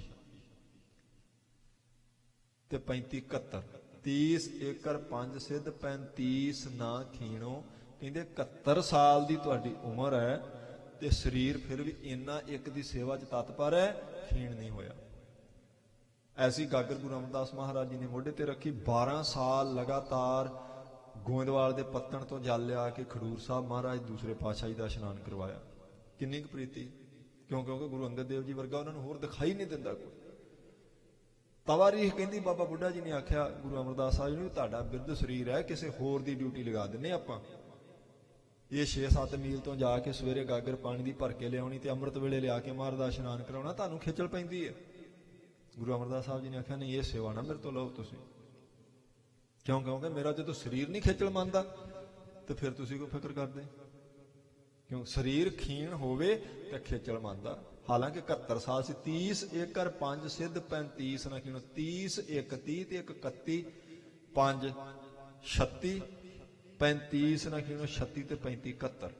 ਤੇ 35 71। 30 ਏਕੜ 5 ਸਿੱਧ 35 ਨਾ ਖੀਣੋ। ਕਹਿੰਦੇ 71 ਸਾਲ ਦੀ ਤੁਹਾਡੀ ਉਮਰ ਹੈ ਤੇ ਸਰੀਰ ਫਿਰ ਵੀ ਇੰਨਾ ਇੱਕ ਦੀ ਸੇਵਾ 'ਚ ਤਤਪਰ ਹੈ, ਖੀਣ ਨਹੀਂ ਹੋਇਆ। ਐਸੀ ਗਾਗਰ ਗੁਰੂ ਅਮਰਦਾਸ ਮਹਾਰਾਜ ਜੀ ਨੇ ਮੋਢੇ ਤੇ ਰੱਖੀ। 12 ਸਾਲ ਲਗਾਤਾਰ ਗੋਇੰਦਵਾਲ ਦੇ ਪੱਤਣ ਤੋਂ ਜਲ ਲਿਆ ਕੇ ਖਡੂਰ ਸਾਹਿਬ ਮਹਾਰਾਜ ਦੂਸਰੇ ਪਾਤਸ਼ਾਹ ਜੀ ਦਾ ਇਸ਼ਨਾਨ ਕਰਵਾਇਆ। ਕਿੰਨੀ ਕੁ ਪ੍ਰੀਤੀ, ਕਿਉਂਕਿ ਗੁਰੂ ਅੰਗਦ ਦੇਵ ਜੀ ਵਰਗਾ ਉਹਨਾਂ ਨੂੰ ਹੋਰ ਦਿਖਾਈ ਨਹੀਂ ਦਿੰਦਾ ਕੋਈ। ਤਵਾਰੀਖ ਕਹਿੰਦੀ ਬਾਬਾ ਬੁੱਢਾ ਜੀ ਨੇ ਆਖਿਆ ਗੁਰੂ ਅਮਰਦਾਸ ਸਾਹਿਬ ਨੂੰ, ਤੁਹਾਡਾ ਬਿਰਧ ਸਰੀਰ ਹੈ, ਕਿਸੇ ਹੋਰ ਦੀ ਡਿਊਟੀ ਲਗਾ ਦਿੰਨੇ ਆਪਾਂ। ਇਹ 6-7 ਮੀਲ ਤੋਂ ਜਾ ਕੇ ਸਵੇਰੇ ਗਾਗਰ ਪਾਣੀ ਦੀ ਭਰ ਕੇ ਲਿਆਉਣੀ ਤੇ ਅੰਮ੍ਰਿਤ ਵੇਲੇ ਲਿਆ ਕੇ ਮਹਾਰਾਜ ਦਾ ਇਸ਼ਨਾਨ ਕਰਾਉਣਾ, ਤੁਹਾਨੂੰ ਖੇਚਲ ਪੈਂਦੀ ਹੈ। ਗੁਰੂ ਅਮਰਦਾਸ ਸਾਹਿਬ ਜੀ ਨੇ ਆਖਿਆ ਨਹੀਂ, ਇਹ ਸੇਵਾ ਨਾ ਮੇਰੇ ਤੋਂ ਲਓ ਤੁਸੀਂ। ਕਿਉਂਕਿ ਮੇਰਾ ਜਦੋਂ ਸਰੀਰ ਨਹੀਂ ਖੇਚਲ ਮੰਨਦਾ ਤੇ ਫਿਰ ਤੁਸੀਂ ਕੋਈ ਫਿਕਰ ਕਰਦੇ? ਕਿਉਂ ਸਰੀਰ ਖੀਣ ਹੋਵੇ ਤੇ ਖੇਚਲ ਮੰਨਦਾ। ਹਾਲਾਂਕਿ 71 ਸਾਲ ਸੀ। 30 ਏਕੜ 5 ਸਿੱਧ 35 ਨਾ ਖੀਣੋ। 30 1 30 ਤੇ 1 31 5 36 35 ਨਾ ਖੀਣੋ। 36 ਤੇ 35 71।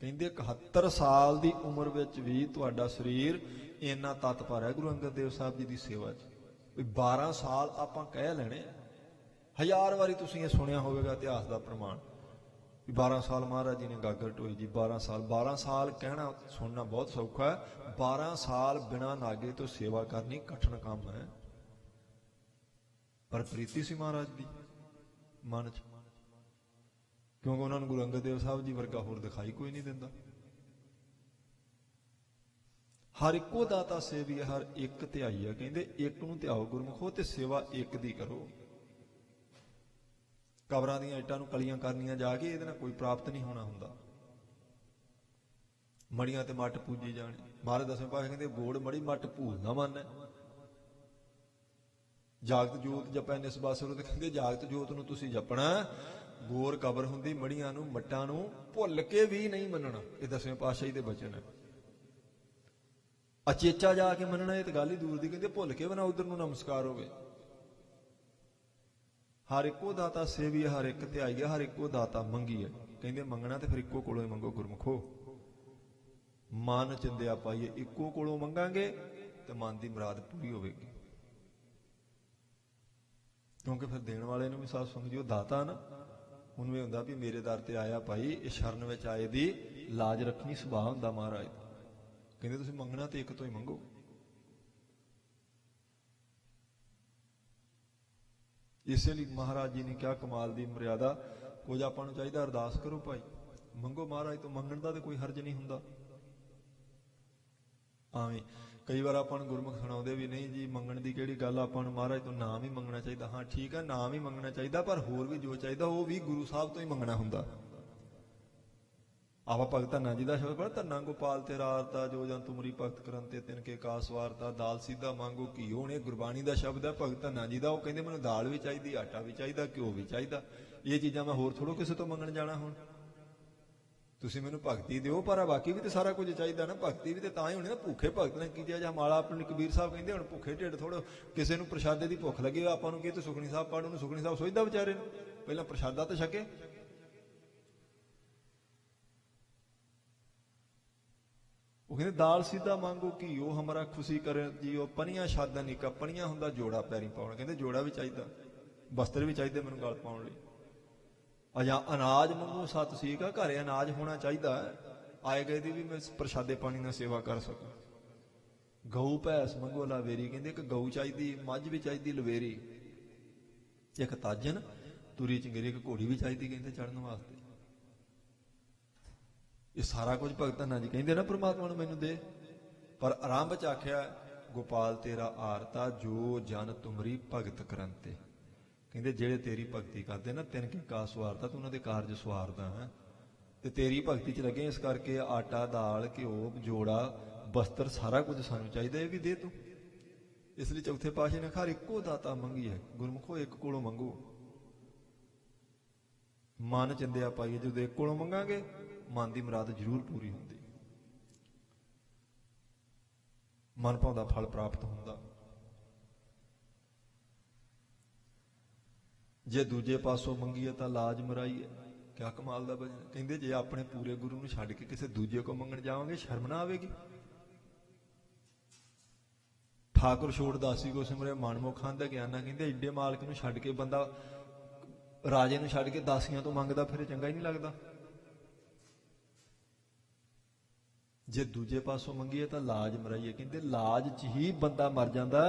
ਕਹਿੰਦੇ 71 ਸਾਲ ਦੀ ਉਮਰ ਵਿੱਚ ਵੀ ਤੁਹਾਡਾ ਸਰੀਰ ਇੰਨਾ ਤਤਪਰ ਹੈ ਗੁਰੂ ਅੰਗਦ ਦੇਵ ਸਾਹਿਬ ਜੀ ਦੀ ਸੇਵਾ 'ਚ। 12 ਸਾਲ ਆਪਾਂ ਕਹਿ ਲੈਣੇ, 1000 ਵਾਰੀ ਤੁਸੀਂ ਇਹ ਸੁਣਿਆ ਹੋਵੇਗਾ ਇਤਿਹਾਸ ਦਾ ਪ੍ਰਮਾਣ, 12 ਸਾਲ ਮਹਾਰਾਜ ਜੀ ਨੇ ਗਾਗਰ ਢੋਈ ਜੀ। 12 ਸਾਲ ਕਹਿਣਾ ਸੁਣਨਾ ਬਹੁਤ ਸੌਖਾ ਹੈ, 12 ਸਾਲ ਬਿਨਾਂ ਨਾਗੇ ਤੋਂ ਸੇਵਾ ਕਰਨੀ ਕਠਿਨ ਕੰਮ ਹੈ। ਪਰ ਪ੍ਰੀਤੀ ਸੀ ਮਹਾਰਾਜ ਦੀ ਮਨ 'ਚ, ਕਿਉਂਕਿ ਉਹਨਾਂ ਨੂੰ ਗੁਰੂ ਅੰਗਦ ਦੇਵ ਸਾਹਿਬ ਜੀ ਵਰਗਾ ਹੋਰ ਦਿਖਾਈ ਕੋਈ ਨਹੀਂ ਦਿੰਦਾ। ਹਰ ਇੱਕੋ ਦਾਤਾ ਸੇਵੀ, ਹਰ ਇੱਕ ਧਿਆਈ ਹੈ। ਕਹਿੰਦੇ ਇੱਕ ਨੂੰ ਧਿਆਓ ਗੁਰਮੁਖੋ ਤੇ ਸੇਵਾ ਇੱਕ ਦੀ ਕਰੋ। ਕਬਰਾਂ ਦੀਆਂ ਇੱਟਾਂ ਨੂੰ ਕਲੀਆਂ ਕਰਨੀਆਂ ਜਾ ਕੇ ਇਹਦੇ ਨਾਲ ਕੋਈ ਪ੍ਰਾਪਤ ਨਹੀਂ ਹੋਣਾ ਹੁੰਦਾ। ਮੜੀਆਂ ਤੇ ਮੱਟ ਪੂਜੀ ਜਾਣੇ। ਮਹਾਰਾਜ ਦਸਵੇਂ ਪਾਤਸ਼ਾਹ ਕਹਿੰਦੇ ਗੋੜ ਮੜੀ ਮੱਟ ਭੂਲ ਨਾ ਮੰਨੈ। ਜਾਗਤ ਜੋਤ ਜਪੈ ਨਿਸਬਾ ਸੁਰਤ। ਕਹਿੰਦੇ ਜਾਗਤ ਜੋਤ ਨੂੰ ਤੁਸੀਂ ਜਪਣਾ, ਗੋਰ ਕਬਰ ਹੁੰਦੀ, ਮੜੀਆਂ ਨੂੰ ਮੱਟਾਂ ਨੂੰ ਭੁੱਲ ਕੇ ਵੀ ਨਹੀਂ ਮੰਨਣਾ। ਇਹ ਦਸਵੇਂ ਪਾਤਸ਼ਾਹ ਜੀ ਦੇ ਬਚਨ ਹੈ। ਅਚੇਚਾ ਜਾ ਕੇ ਮੰਨਣਾ ਇਹ ਤਾਂ ਗੱਲ ਹੀ ਦੂਰ ਦੀ। ਕਹਿੰਦੇ ਭੁੱਲ ਕੇ ਬਣਾ ਉਧਰ ਨੂੰ ਨਮਸਕਾਰ ਹੋਵੇ। हर एको दाता सेवी है, हर एक ध्याई है, हर एको दाता मंगी है। कहते मंगना तो फिर इको कोलों ही मंगो गुरमुखो। मन चिंदिया पाइए, इको कोलों मंगांगे तो मन की मुराद पूरी होगी। क्योंकि फिर देने वाले भी साथ सुन जी दाता ना, उन्हें होंगे भी मेरे दर ते आया भाई, इस शरण में आए दी लाज रखनी सुभाव होंदा महाराज। कहते तुसीं मंगना तो एक तो ही मंगो। इसलिए महाराज जी ने क्या कमाल की मर्यादा, कुछ आपां नूं चाहीदा अरदास करो भाई, मंगो महाराज तो, मंगण दा तो कोई हर्ज नहीं हुंदा। आवें कई बार आपां नूं गुरमुख सुणाउंदे भी नहीं जी मंगण दी किहड़ी गल, आपां नूं महाराज तो नाम ही मंगना चाहिए। हाँ ठीक है, नाम ही मंगना चाहिए, पर होर भी जो चाहिए वो भी गुरु साहब तो ही मंगना हुंदा। आवा भगत धन्ना जी का शब्द पढ़, धन्ना गोपाल तेरा आरता, जो जन तुमरी भगत करन ते तिनके का सवारता, दाल सीधा मांगो घीओ। ने गुरबाणी का शब्द है भगत धन्ना जी का। वो कहते मैंने दाल भी चाहिए, आटा भी चाहिए, घ्यो भी चाहिए। ये चीज़ां मैं होर थोड़ो किसी तो मंगण जाना। हुण तुसीं मैनूं भगती दिओ, पर बाकी भी तो सारा कुछ चाहिए ना। भगती भी तो तां ही होनी ना, भूखे भगत ने कीती जां माला। अपने कबीर साहब कहते हुण भुखे ढिड थोड़ो, किसी नूं प्रशादे की भुख लगे आपां नूं की सुखनी साहब पढ़, उन्होंने सुखनी साहब सोचदा विचारे नूं पहलां प्रशादा तो छके। वो कहते दाल सीधा मांगो घीओ, हमारा खुशी करे जीओ, पनिया शादा निका। पनिया हुंदा जोड़ा पैरी पाउण, कहते जोड़ा भी चाहिए, वस्त्र भी चाहिए मैनूं गल पाउण लई। अजा अनाज मंगो सत सीख आ, घरे अनाज होना चाहिए, आए गए दी भी मैं प्रशादे पानी ना सेवा कर सकूं। गऊ भैंस मंगो लावेरी, कहते एक गऊ चाहिए, मझ भी चाहिए लवेरी, एक ताजन तुरी चंगेरी, एक घोड़ी भी चाहिए कहते चढ़न वास्ते। ये सारा कुछ भगत धन्ना जी कहते ना परमात्मा ने मैनू दे। पर आरंभ च आख्या गोपाल तेरा आरता, जो जन तुमरी भगत करंते। कहते जेड़े तेरी भगती करते ना, तिनके का सवारता, तू उन्होंने कारज सवारदा है। तो तेरी भगती च लगे, इस करके आटा दाल घ्यो जोड़ा वस्त्र सारा कुछ सानू चाहिए, ये भी दे तू। इसलिए चौथे पातशाह ने हर इको दाता मंगी है, गुरमुखो एक कोलों मंगो। मन चिंदिया पाइए, जो एक कोलों मंगांगे मन की मुराद जरूर पूरी होंदी, मन भाउंदा फल प्राप्त होंदा। जे दूजे पासों मंगीए तो लाज मराई है। क्या कमाल का भजन। कहते जे अपने पूरे गुरु नूं छड्ड के किसी दूजे को मंगण जावांगे, शर्म ना आवेगी। ठाकुर छोड़ दासी को सिमरे मनमुख आंदा ज्ञाना। कहते एडे मालक नूं छड्ड के बंदा राजे नूं छड्ड के दासियां तो मंगदा फिर चंगा ही नहीं लगता। जे दूजे पासों मंगीए तो लाज मराइए। कहते लाज च ही बंदा मर जाता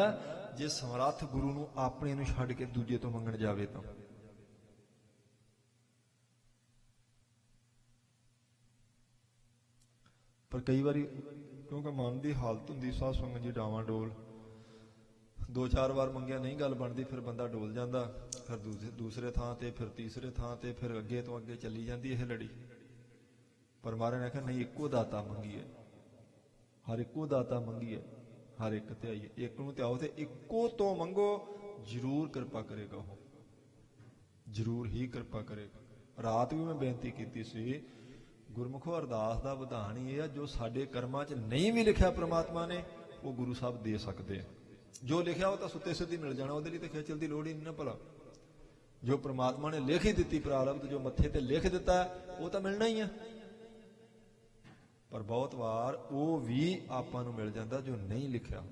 जे समर्थ गुरु नूं अपने नूं छड्ड के दूजे तो मंगण जावे तो। पर कई बार क्योंकि मन की हालत होंगी साध संगत जी डावां डोल, दो चार बार मंगिया नहीं गल बनती, फिर बंदा डोल जाता, फिर दूसरे थां ते, फिर तीसरे थां ते, फिर अगे तो अगे चली जाती यह लड़ी। पर महाराज ने कहा नहीं, इको दाता मंगी है, हर इको दाता मंगी है, हर एक ध्याई। एक नूं ध्याओ ते इको तो मंगो, जरूर कृपा करेगा वो, जरूर ही कृपा करेगा। रात भी मैं बेनती की सी, गुरमुखो अरदास का विधान ही है, जो साडे कर्मां च नहीं भी लिखा परमात्मा ने वो गुरु साहब दे सकते हैं। जो लिखा वो तो सुते सिद्धि मिल जाना, वो तो खेचल की लोड़ ही नहीं ना। भला जो परमात्मा ने लिख ही दी प्रारब्ध, जो मत्थे ते लिख दिता है वो तो मिलना ही है। पर बहुत बार वो भी आपां नूं मिल जाता जो नहीं लिखा।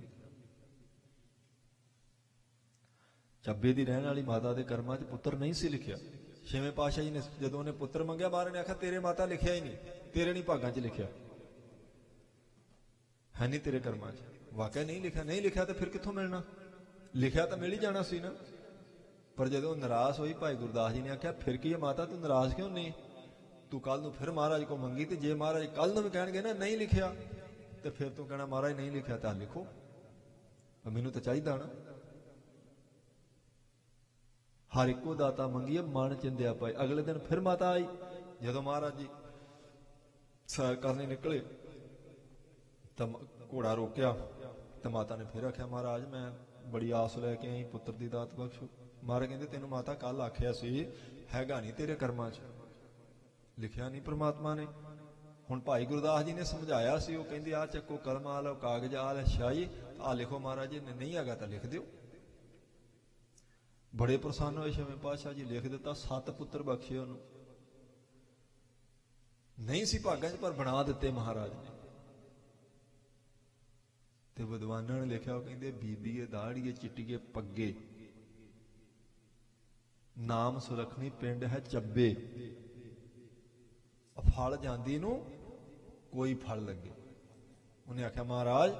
ਚੱਬੇ ਦੀ रहने वाली माता के कर्मां च पुत्र नहीं सी लिखिया। छेवें पातशाह जी ने जदों उन्हें पुत्र मंगया, महाराज ने आख्या तेरे माता लिखिया ही नहीं, तेरे नहीं भागां च लिखिया, है नहीं तेरे कर्मां च। वाकई नहीं लिखा, नहीं लिखा तो फिर कित्थों मिलना, लिखिया तो मिल ही जाना सी ना। पर जदों निराश हुई भाई गुरदास जी ने आख्या फिर की है माता, तू नाराज क्यों नहीं, तू कल नूं फिर महाराज को मंगी, तो जे महाराज कल नूं भी कहणगे ना नहीं लिखिया, तो फिर तू कहना महाराज नहीं लिखिया तो लिखो, मैनूं तो चाहिए ना। हर इको दाता मंगी है, मन चिंदिया पाए। अगले दिन फिर माता आई, जदों महाराज जी सैर करने निकले तो घोड़ा रोकिया, तो माता ने फिर आख्या महाराज मैं बड़ी आस लैके आई, पुत्र की दात बख्शो। महाराज कहते तेनों माता कल आख्या सी, हैगा नहीं तेरे कर्मां च, लिखिया नहीं परमात्मा ने। हुण भाई गुरदास जी ने समझाया सी, वो कहंदे आ चक्को कलम आ लो, कागज आ लै शाही, आ लिखो महाराज जी ने, नहीं हैगा तो लिख दिओ। बड़े प्रसन्न होए छेवें पातशाह जी, लिख दिता 7 पुत्र बख्शे उन्होंने, नहीं सी भागां च पर बना दिते महाराज ने। ते विद्वानां ने लिखिया, कहंदे बीबीए दाड़ीए चिट्टीए पग्गे, नाम सुलखनी, पिंड है ਚੱਬੇ, फल जांदी नूं कोई फल लगे। उन्हें आख्या महाराज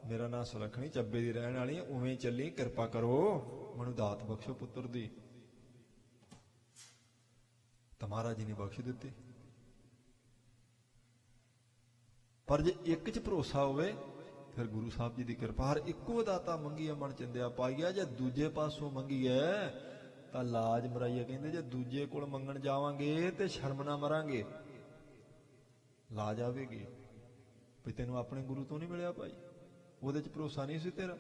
मेरा नाम सुलखनी ਚੱਬੇ दी रहन वाली है, उवें चली, कृपा करो मैनूं दात बख्शो पुत्र दी। तो महाराज जी ने बख्श दिते। पर जे एक च भरोसा होवे फिर गुरु साहब जी की कृपा, हर इक्को दाता मंगीए मन चिंदिया पाईए, जे दूजे पासों मंगीए तो लाज मराईए। कहते जे दूजे कोल मंगण जावांगे तो शर्म ना मरांगे, लाज आवेगी भी तेनों अपने गुरु तो नहीं मिलिया भाई, ਉਹਦੇ 'ਚ ਭਰੋਸਾ नहीं सी तेरा।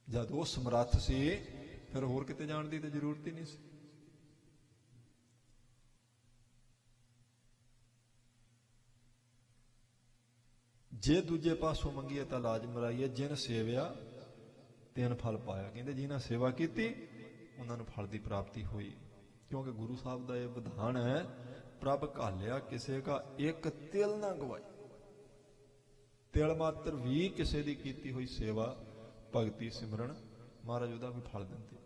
जब वो समर्थ सी फिर होर किते जाण दी तो जरूरत ही नहीं सी। जे दूजे पासों मंगीए तो लाज मराईए, जिन सेविया तिन फल पाया। कहते जिन्हें सेवा की उन्होंने फल की प्राप्ति हुई, क्योंकि गुरु साहब का यह विधान है, प्रभ घालिया किसी का एक तिल ना गवाई। तिल मात्र भी किसी की कीती हुई सेवा भगती सिमरन महाराज उहदा भी फल दिंदे।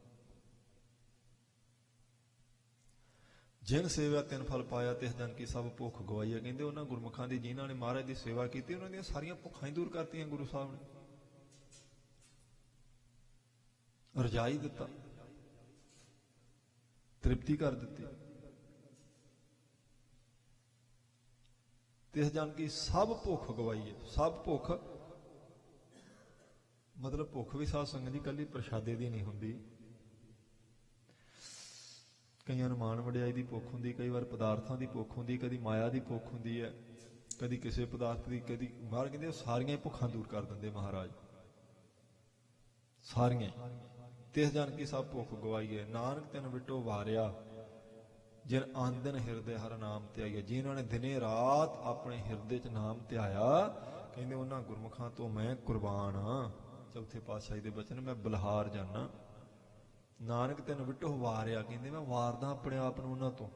जिन सेवा तिन फल पाया तिस जन की सब भुख गवाई है। कहते उन्होंने गुरमुखां दी जिन्होंने महाराज की सेवा की उन्होंने सारियां भुखां ही दूर करतियां। गुरु साहब ने रजाई दिता, तृप्ति कर दी। तिस जन की सब भुख गवाई है। सब भुख मतलब भुख भी साध संगत जी कली प्रशादे की नहीं होंदी। कई मान वड्याई की भुख होंदी, कई बार पदार्थों की भुख होंदी, कभी माया की भुख होंदी है, कभी किसी पदार्थ की, कभी बाहर कहते सारियां भुखां दूर कर देंगे महाराज, सारियां। तिस जन की सब भुख गवाई है, नानक तिन विटो वारिया, जिन आंदन हिरदे हर नाम त्याइया। जिन्होंने दिने रात अपने हिरदे च नाम त्याया, कहते उन्होंने गुरमुखां तो मैं कुर्बान हाँ। चौथे पातशाही दे बचन, मैं बलहार जाना। नानक तिन विटो वारिया, कहते मैं वारदा अपने आप नूं उन्हां तो।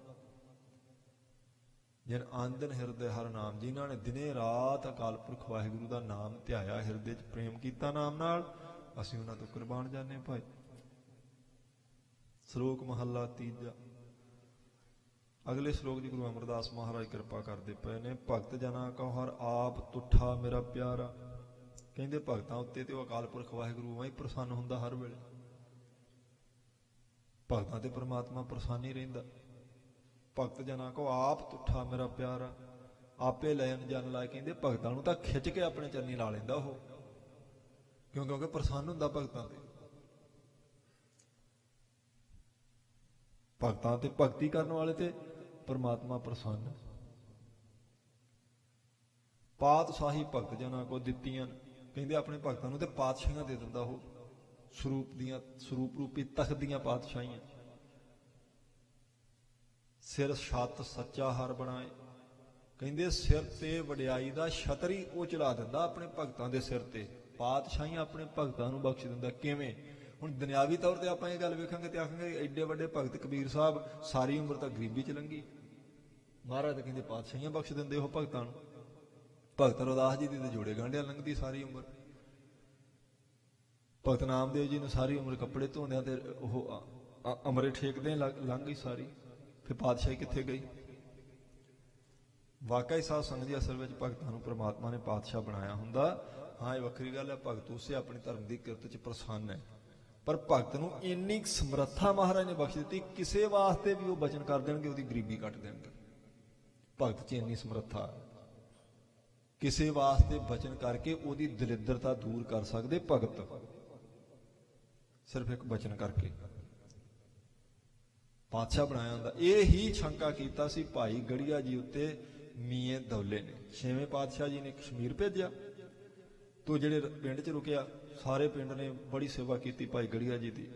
जिन आंदन हिरदे हर नाम, जिन्होंने दिने रात अकाल पुरख वाहिगुरू का नाम त्याया, हिरदे च प्रेम किया नाम नाल, असीं उन्हां तो कुर्बान जाने भाई। श्लोक महला तीजा। अगले श्लोक जी गुरु अमरदास महाराज कृपा करते पे ने, भगत जना को हर आप तुठा मेरा प्यारा। कहते भगतां उत्ते ते अकाल पुरख वाहिगुरू वही प्रसन्न हुंदा हर वेले। भगतां ते परमात्मा प्रसन्न ही रहिंदा। भगत जना को आप तुठा मेरा प्यारा, आपे लैन जन लाए। कहते भगतां नूं तां खिच के अपने चरनी ला लैंदा ओह, क्योंकि प्रसन्न हुंदा भगतां ते। भगतां ते भगती करने वाले ते परमात्मा प्रसन्न। पातशाही भगत जना को दित्तियां, कहते अपने भगतां नूं ते पातशाहियां दे दिंदा हो, स्वरूप रूपी तख्त दियां पातशाहियां। सिर छत सच्चा हर बनाए, कहते सिर ते वडियाई दा छतरी वो चला दिंदा अपने भगतां दे सिर ते। पातशाहियां अपने भगतां नूं बख्श दिंदा। किवें? हुण दुनियावी तौर पर आप ये गल वेखांगे तो आखांगे एडे वड्डे भगत कबीर साहब सारी उम्र तो गरीबी च लंघी, महाराज तो कहते पातशाहियां बख्श दिंदे हो भगतां नूं। भगत रविदास जी की तो जोड़े गांढिया लंघदी सारी उम्र। भगत नामदेव जी ने सारी उम्र कपड़े धोंदियां ते ओह अमरे ठेकदे लंघ गई सारी, फिर पातशाही कित्थे गई? वाकई साध संगत जी असल में भगतां नूं परमात्मा ने पातशाह बनाया हुंदा। हाँ ये वक्री गल है, भगत उसे अपनी धर्म की किरत च प्रसन्न है, पर भगत नूं इन्नी समर्था महाराज ने बख्श दी, किसी वास्ते भी वो बचन कर देंगे उसकी गरीबी कट देंगे। भगत च इन्नी समर्था, किसी वास्ते बचन करके उसकी दलिद्रता दूर कर सकते भगत, सिर्फ एक बचन करके पातशाह बनाया हुंदा। ये ही शंका कीता सी भाई गढ़िया जी उत्ते मीए दौले ने। छेवें पातशाह जी ने कश्मीर भेजा तो जेड़े पिंड च रुकिया सारे पिंड ने बड़ी सेवा की भाई गढ़िया जी की।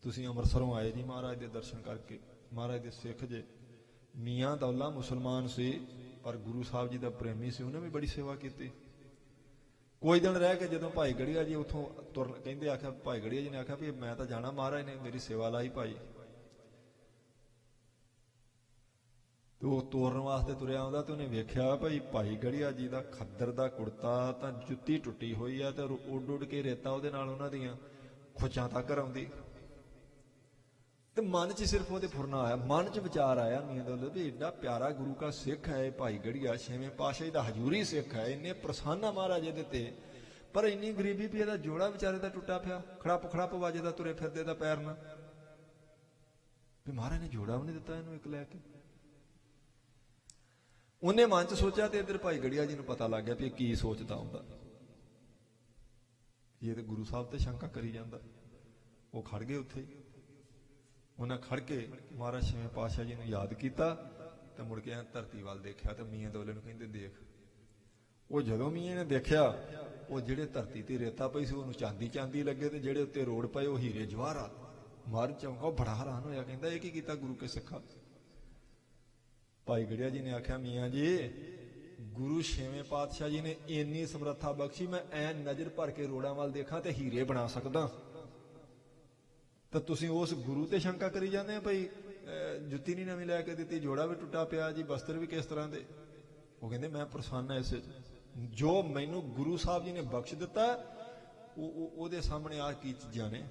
तुसीं अमृतसरों आए जी महाराज के दर्शन करके, महाराज के सिख जे। मियाँ दौला मुसलमान से पर गुरु साहब जी का प्रेमी से, उन्हें भी बड़ी सेवा की। कुछ दिन रह के जो भाई गढ़िया जी उतों तुर कहते आख्या, भाई गढ़िया जी ने आख्या भी मैं तो जाना, महाराज ने मेरी सेवा लाई भाई। तो ਤੋਰਨ वास्ते तुरया आउंदा तो उन्हें वेख्या भाई भाई गढ़िया जी का खद्दर का कुर्ता तो जुत्ती टुटी हुई है, तो उड उड के रेता उहदे नाल उहनां दीयां खुचां तक आउंदी। तो मन च सिर्फ वो फुरना आया, मन च विचार आया मीआं दौलत भी एडा प्यारा गुरु का सिख है भाई गढ़िया, छेवें पातशाही का हजूरी सिख है, इन्ने प्रसन्न महाराज ये ते, पर इन्नी गरीबी भी ਇਹਦਾ जोड़ा बेचारे का टुटा पिया, खड़प खड़प वाजदा तुरे फिरदे दा पैर ना, भी महाराज ने जोड़ा भी नहीं दिता इन्हूं एक लैके। उन्हें मन च सोचा तो इधर भाई गढ़िया जी को पता लग गया भी की सोचता होंदा, ये तो गुरु साहब ते शंका करी जांदा। वो खड़ गए उत्थे, उन्हें खड़ के महाराज छेवें पातशाह जी ने याद किया, तो मुड़ के धरती वाल देखा, तो मीआं दौले नूं कहंदे देख। वो जदों मीआं ने देखा, वो जिहड़े धरती ते रेता पई सी उहनूं चांदी चांदी लगे, तो जिहड़े उत्ते रोड़ पए वो हीरे जवाहरात। मार चौंका बड़ा हैरान होया, कहंदा ये की कीता गुरु के सिखा। भाई गढ़िया जी ने आख्या मियाँ जी गुरु छेवें पातशाह जी ने इन्नी समर्था बख्शी, मैं ऐन नजर भर के रोड़ा वाल देखा तो हीरे बना सकदा, तो तुसीं उस गुरु ते शंका करी जाते हैं भाई जुत्ती नहीं नवीं लैके दी, जोड़ा भी टुटा पिया जी, बस्तर भी किस तरह के। वो कहते मैं प्रसन्न है इस जो मैनू गुरु साहब जी ने बख्श दिता, वो सामने आ की चीज़ां ने।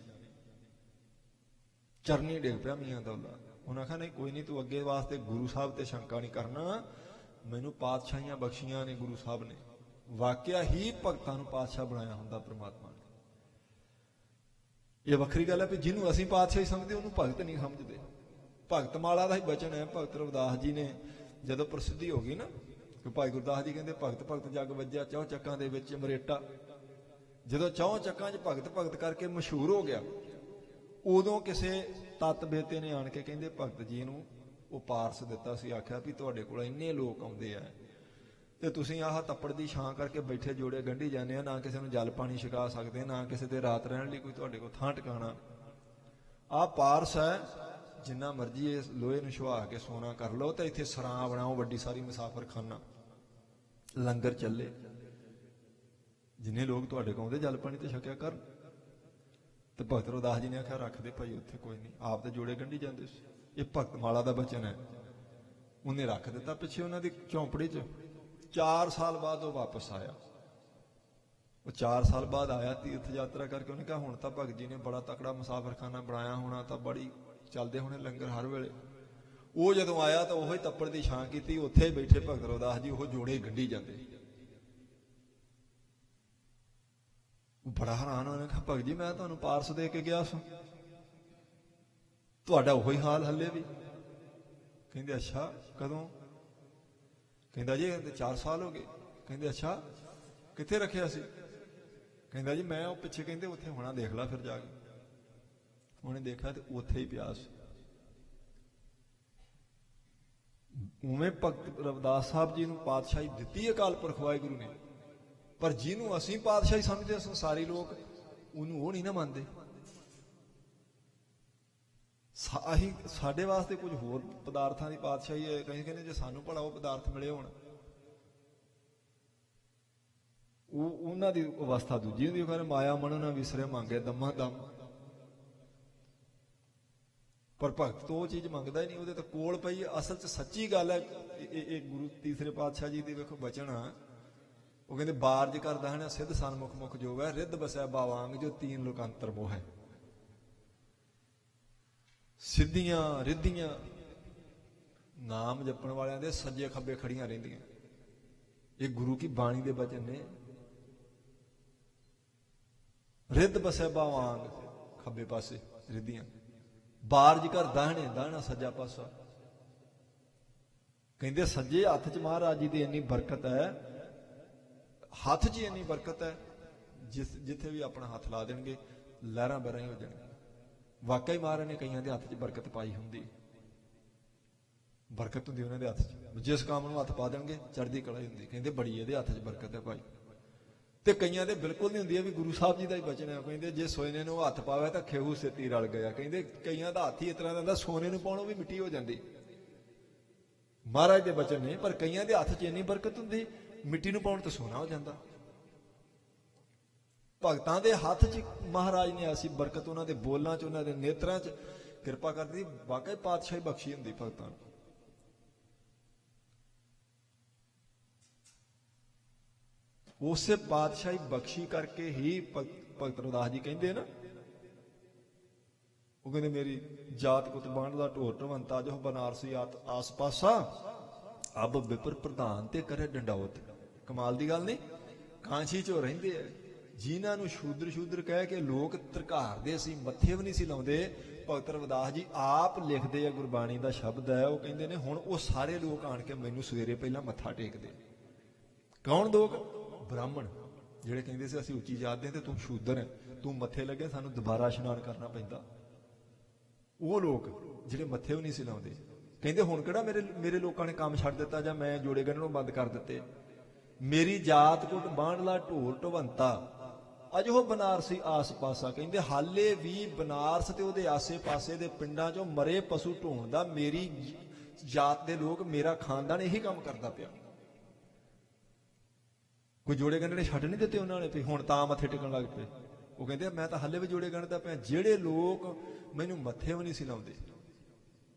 चरनी डिग पिया मीआं दौला। उन्हें आखा नहीं कोई नहीं, तू अगे वास्ते गुरु साहब ते शंका नहीं करना, मैनू पातशाहियां बख्शियां ने गुरु साहब ने, वाकया ही भगतां नूं पातशाह बनाया हुंदा परमात्मा ने। यह वखरी गल है भी जिन्हों असीं पातशाही समझते उन्होंने भगत नहीं समझते। भगत माला का ही बचन है, भगत रविदास जी ने जदों प्रसिद्धि हो गई ना, कि भाई गुरदास जी कहते भगत भगत जग वज्या चौं चक्कां दे विच मरेटा, जदों चौं चक्कां च भगत भगत करके मशहूर हो गया, उदों किसी तत बेते ने आण के कहते भगत जी नूं वो पारस दिता सी, आख्या भी तुहाडे कोल इन्ने लोग आउंदे आ ते तुसीं आह तप्पड़ दी छां करके बैठे जोड़े गंढी जाने आ, ना किसी नूं जल पानी छका सकदे, ना किसी दे रात रहण लई कोई तुहाडे कोल थां टिकाणा। आ पारस है, जिन्ना मर्जी इस लोहे नूं छुहा के सोना कर लो, तो इत्थे सरां बनाओ वड्डी सारी मुसाफर खाना, लंगर चले, जिन्ने लोग तुहाडे कोल आउंदे जल पानी ते छकिया कर। तो भगत रविदास जी ने आख्या रख दे भाई उत्थे कोई नहीं, आप तो जोड़े गंढी जाते। ये भगत माला का बचन है, उन्हें रख दिता पिछे उन्होंने झोंपड़ी च। 4 साल बाद वो वापस आया, वो 4 साल बाद आया तीर्थ यात्रा करके, उन्हें कहा हुण तां भगत जी ने बड़ा तकड़ा मुसाफर खाना बनाया होना, तो बड़ी चलते होने लंगर हर वेले। वो जदों आया तो वही तप्पड़ की छां की, उत्थे ही बैठे भगत रविदास जी वो जोड़े गंढी जाते। बड़ा हैरान होने कहा भगत जी मैं तुहानूं पारस दे के गया सां, तुहाडा उही हाल हले भी। कहंदे अच्छा कदों? कहंदा जी 4 साल हो गए। कहंदे अच्छा कित्थे रखिया सी? कहंदा जी मैं पिछे कहंदे उत्थे होना, देख ला फिर जाके। उन्हें देखा तो उत्थे ही पिया सी। उवें भगत रविदास साहब जी नूं पातशाही दित्ती अकाल पुरख वाहिगुरू ने, पर जिन्हों असीं पातशाही समझते संसारी लोग उन्होंने वो नहीं ना मानते। साडे वास्ते कुछ होर पदार्थां दी पातशाही है, कहीं कहने जे सानूं भला वो पदार्थ मिले होण, उन्हां दी अवस्था दूजी हुंदी। कहने माया मन ना विसरे मांगे दमा दम, पर भगत तो वो चीज़ मंगदा ही नहीं, वो तो कोल पई। असल च सच्ची गल है, एक गुरु तीसरे पातशाह जी दी वेखो बचन आ, वो कहते बारज करदा है ना सिद्ध सन्मुख मुख जोग है, रिद्ध बसै बावांग जो 3 लोकांतर मोह है। सिद्धियां रिद्धियां नाम जपण वालियां दे सज्जे खब्बे खड़ियां रहिंदियां, ये गुरु की बाणी दे बचन ने। रिद्ध बसै बावांग खब्बे पासे रिद्धियां, बारज कर दाहने दाहना सज्जा पासा। कहंदे सज्जे हत्थ च महाराज जी दी इन्नी बरकत है, हथ च इन्नी बरकत है, जिथे भी अपना हथ ला देंगे लहरां बहरां ही हो जाएंगे। वाकई महाराज ने कईयां दे हथ च बरकत पाई हुंदी, बरकत हुंदी उन्हां दे हथ च, जिस काम नूं हथ पा देंगे चढ़दी कला हुंदी। कहंदे बड़ी इहदे हथ च बरकत है भाई। ते कईयां दे बिल्कुल नहीं हुंदी, भी गुरु साहब जी दा ही बचन है। कहंदे जे सोने नूं हथ पावे तां खेहू सेती रल गया। कहंदे कईयां दा हथ ही इस तरह दा हुंदा सोने नूं पाउणों भी मिट्टी हो जांदी, महाराज दे बचन ने। पर कईयां दे हथ च इन्नी बरकत हुंदी, मिट्टी नूं पाउण ते सोना हो जांदा। ਭਗਤਾਂ ਦੇ ਹੱਥ 'ਚ ਮਹਾਰਾਜ ਨੇ ਐਸੀ ਬਰਕਤ, ਉਹਨਾਂ ਦੇ ਬੋਲਾਂ 'ਚ, ਉਹਨਾਂ ਦੇ ਨੇਤਰਾਂ 'ਚ ਕਿਰਪਾ ਕਰਦੀ, ਵਾਕਈ ਪਾਤਸ਼ਾਹੀ ਬਖਸ਼ੀ ਹੁੰਦੀ ਭਗਤਾਂ ਨੂੰ। ਉਸੇ ਪਾਤਸ਼ਾਹੀ ਬਖਸ਼ੀ ਕਰਕੇ ਹੀ ਭਗਤ ਰਵਿਦਾਸ ਜੀ ਕਹਿੰਦੇ ਨਾ, ਉਹ ਕਹਿੰਦੇ ਮੇਰੀ ਜਾਤ ਕੁਤ ਬਾਣ ਦਾ ਢੋਰ ਢਵੰਤਾ ਜੋ ਬਨਾਰਸੀ ਆਸ ਪਾਸਾ ਅਬ ਵਿਪਰ ਪ੍ਰਧਾਨ ਤੇ ਕਰੇ ਡੰਡਾਉਤ। ਕਮਾਲ ਦੀ ਗੱਲ ਨਹੀਂ, ਕਾਂਸ਼ੀ 'ਚੋਂ ਰਹਿੰਦੇ ਆ ਜਿਨ੍ਹਾਂ ਨੂੰ ਸ਼ੂਦਰ ਸ਼ੂਦਰ ਕਹਿ ਕੇ ਲੋਕ ਧਰਕਾਰਦੇ ਸੀ, ਮੱਥੇ ਵੀ ਨਹੀਂ ਸੀ ਲਾਉਂਦੇ। ਭਗਤ ਰਵਿਦਾਸ ਜੀ ਆਪ ਲਿਖਦੇ ਆ, ਗੁਰਬਾਣੀ ਦਾ ਸ਼ਬਦ ਹੈ, ਉਹ ਕਹਿੰਦੇ ਨੇ ਹੁਣ ਉਹ ਸਾਰੇ ਲੋਕ ਆਣ ਕੇ ਮੈਨੂੰ ਸਵੇਰੇ ਪਹਿਲਾਂ ਮੱਥਾ ਟੇਕਦੇ। ਕੌਣ ਲੋਕ? ਬ੍ਰਾਹਮਣ, ਜਿਹੜੇ ਕਹਿੰਦੇ ਸੀ ਅਸੀਂ ਉੱਚੀ ਜਾਤ ਦੇ ਤੇ ਤੂੰ ਸ਼ੂਦਰ ਹੈ, ਤੂੰ ਮੱਥੇ ਲੱਗੇ ਸਾਨੂੰ ਦੁਬਾਰਾ ਇਸ਼ਨਾਨ ਕਰਨਾ ਪੈਂਦਾ। ਉਹ ਲੋਕ ਜਿਹੜੇ ਮੱਥੇ ਵੀ ਨਹੀਂ ਸੀ ਲਾਉਂਦੇ, ਕਹਿੰਦੇ ਹੁਣ ਕਿਹੜਾ ਮੇਰੇ ਲੋਕਾਂ ਨੇ ਕੰਮ ਛੱਡ ਦਿੱਤਾ ਜਾਂ ਮੈਂ ਜੋੜੇ ਗੰਢਣੋਂ ਬੰਦ ਕਰ ਦਿੱਤੇ। ਮੇਰੀ ਜਾਤ ਕੋਟ ਬਾਂਡਲਾ ਢੋਲ ਢਵੰਤਾ ਅਜੋ ਬਨਾਰਸੀ ਆਸ ਪਾਸਾ, ਕਹਿੰਦੇ ਹਾਲੇ ਵੀ ਬਨਾਰਸ ਤੇ ਉਹਦੇ ਆਸੇ ਪਾਸੇ ਦੇ ਪਿੰਡਾਂ 'ਚੋਂ ਮਰੇ ਪਸ਼ੂ ਢੋਣ ਦਾ ਮੇਰੀ ਜਾਤ ਦੇ ਲੋਕ, ਮੇਰਾ ਖਾਨਦਾਨ ਇਹੀ ਕੰਮ ਕਰਦਾ ਪਿਆ। ਕੋਈ ਜੋੜੇ ਗੰਢਣੇ ਛੱਡ ਨਹੀਂ ਦਿੱਤੇ ਉਹਨਾਂ ਨੇ, ਵੀ ਹੁਣ ਤਾਂ ਮੱਥੇ ਟੇਕਣ ਲੱਗ ਪਏ। ਉਹ ਕਹਿੰਦੇ ਮੈਂ ਤਾਂ ਹਾਲੇ ਵੀ ਜੋੜੇ ਗੰਢਦਾ ਪਿਆ, ਜਿਹੜੇ ਲੋਕ ਮੈਨੂੰ ਮੱਥੇ ਵੀ ਨਹੀਂ ਸੀ ਲਾਉਂਦੇ।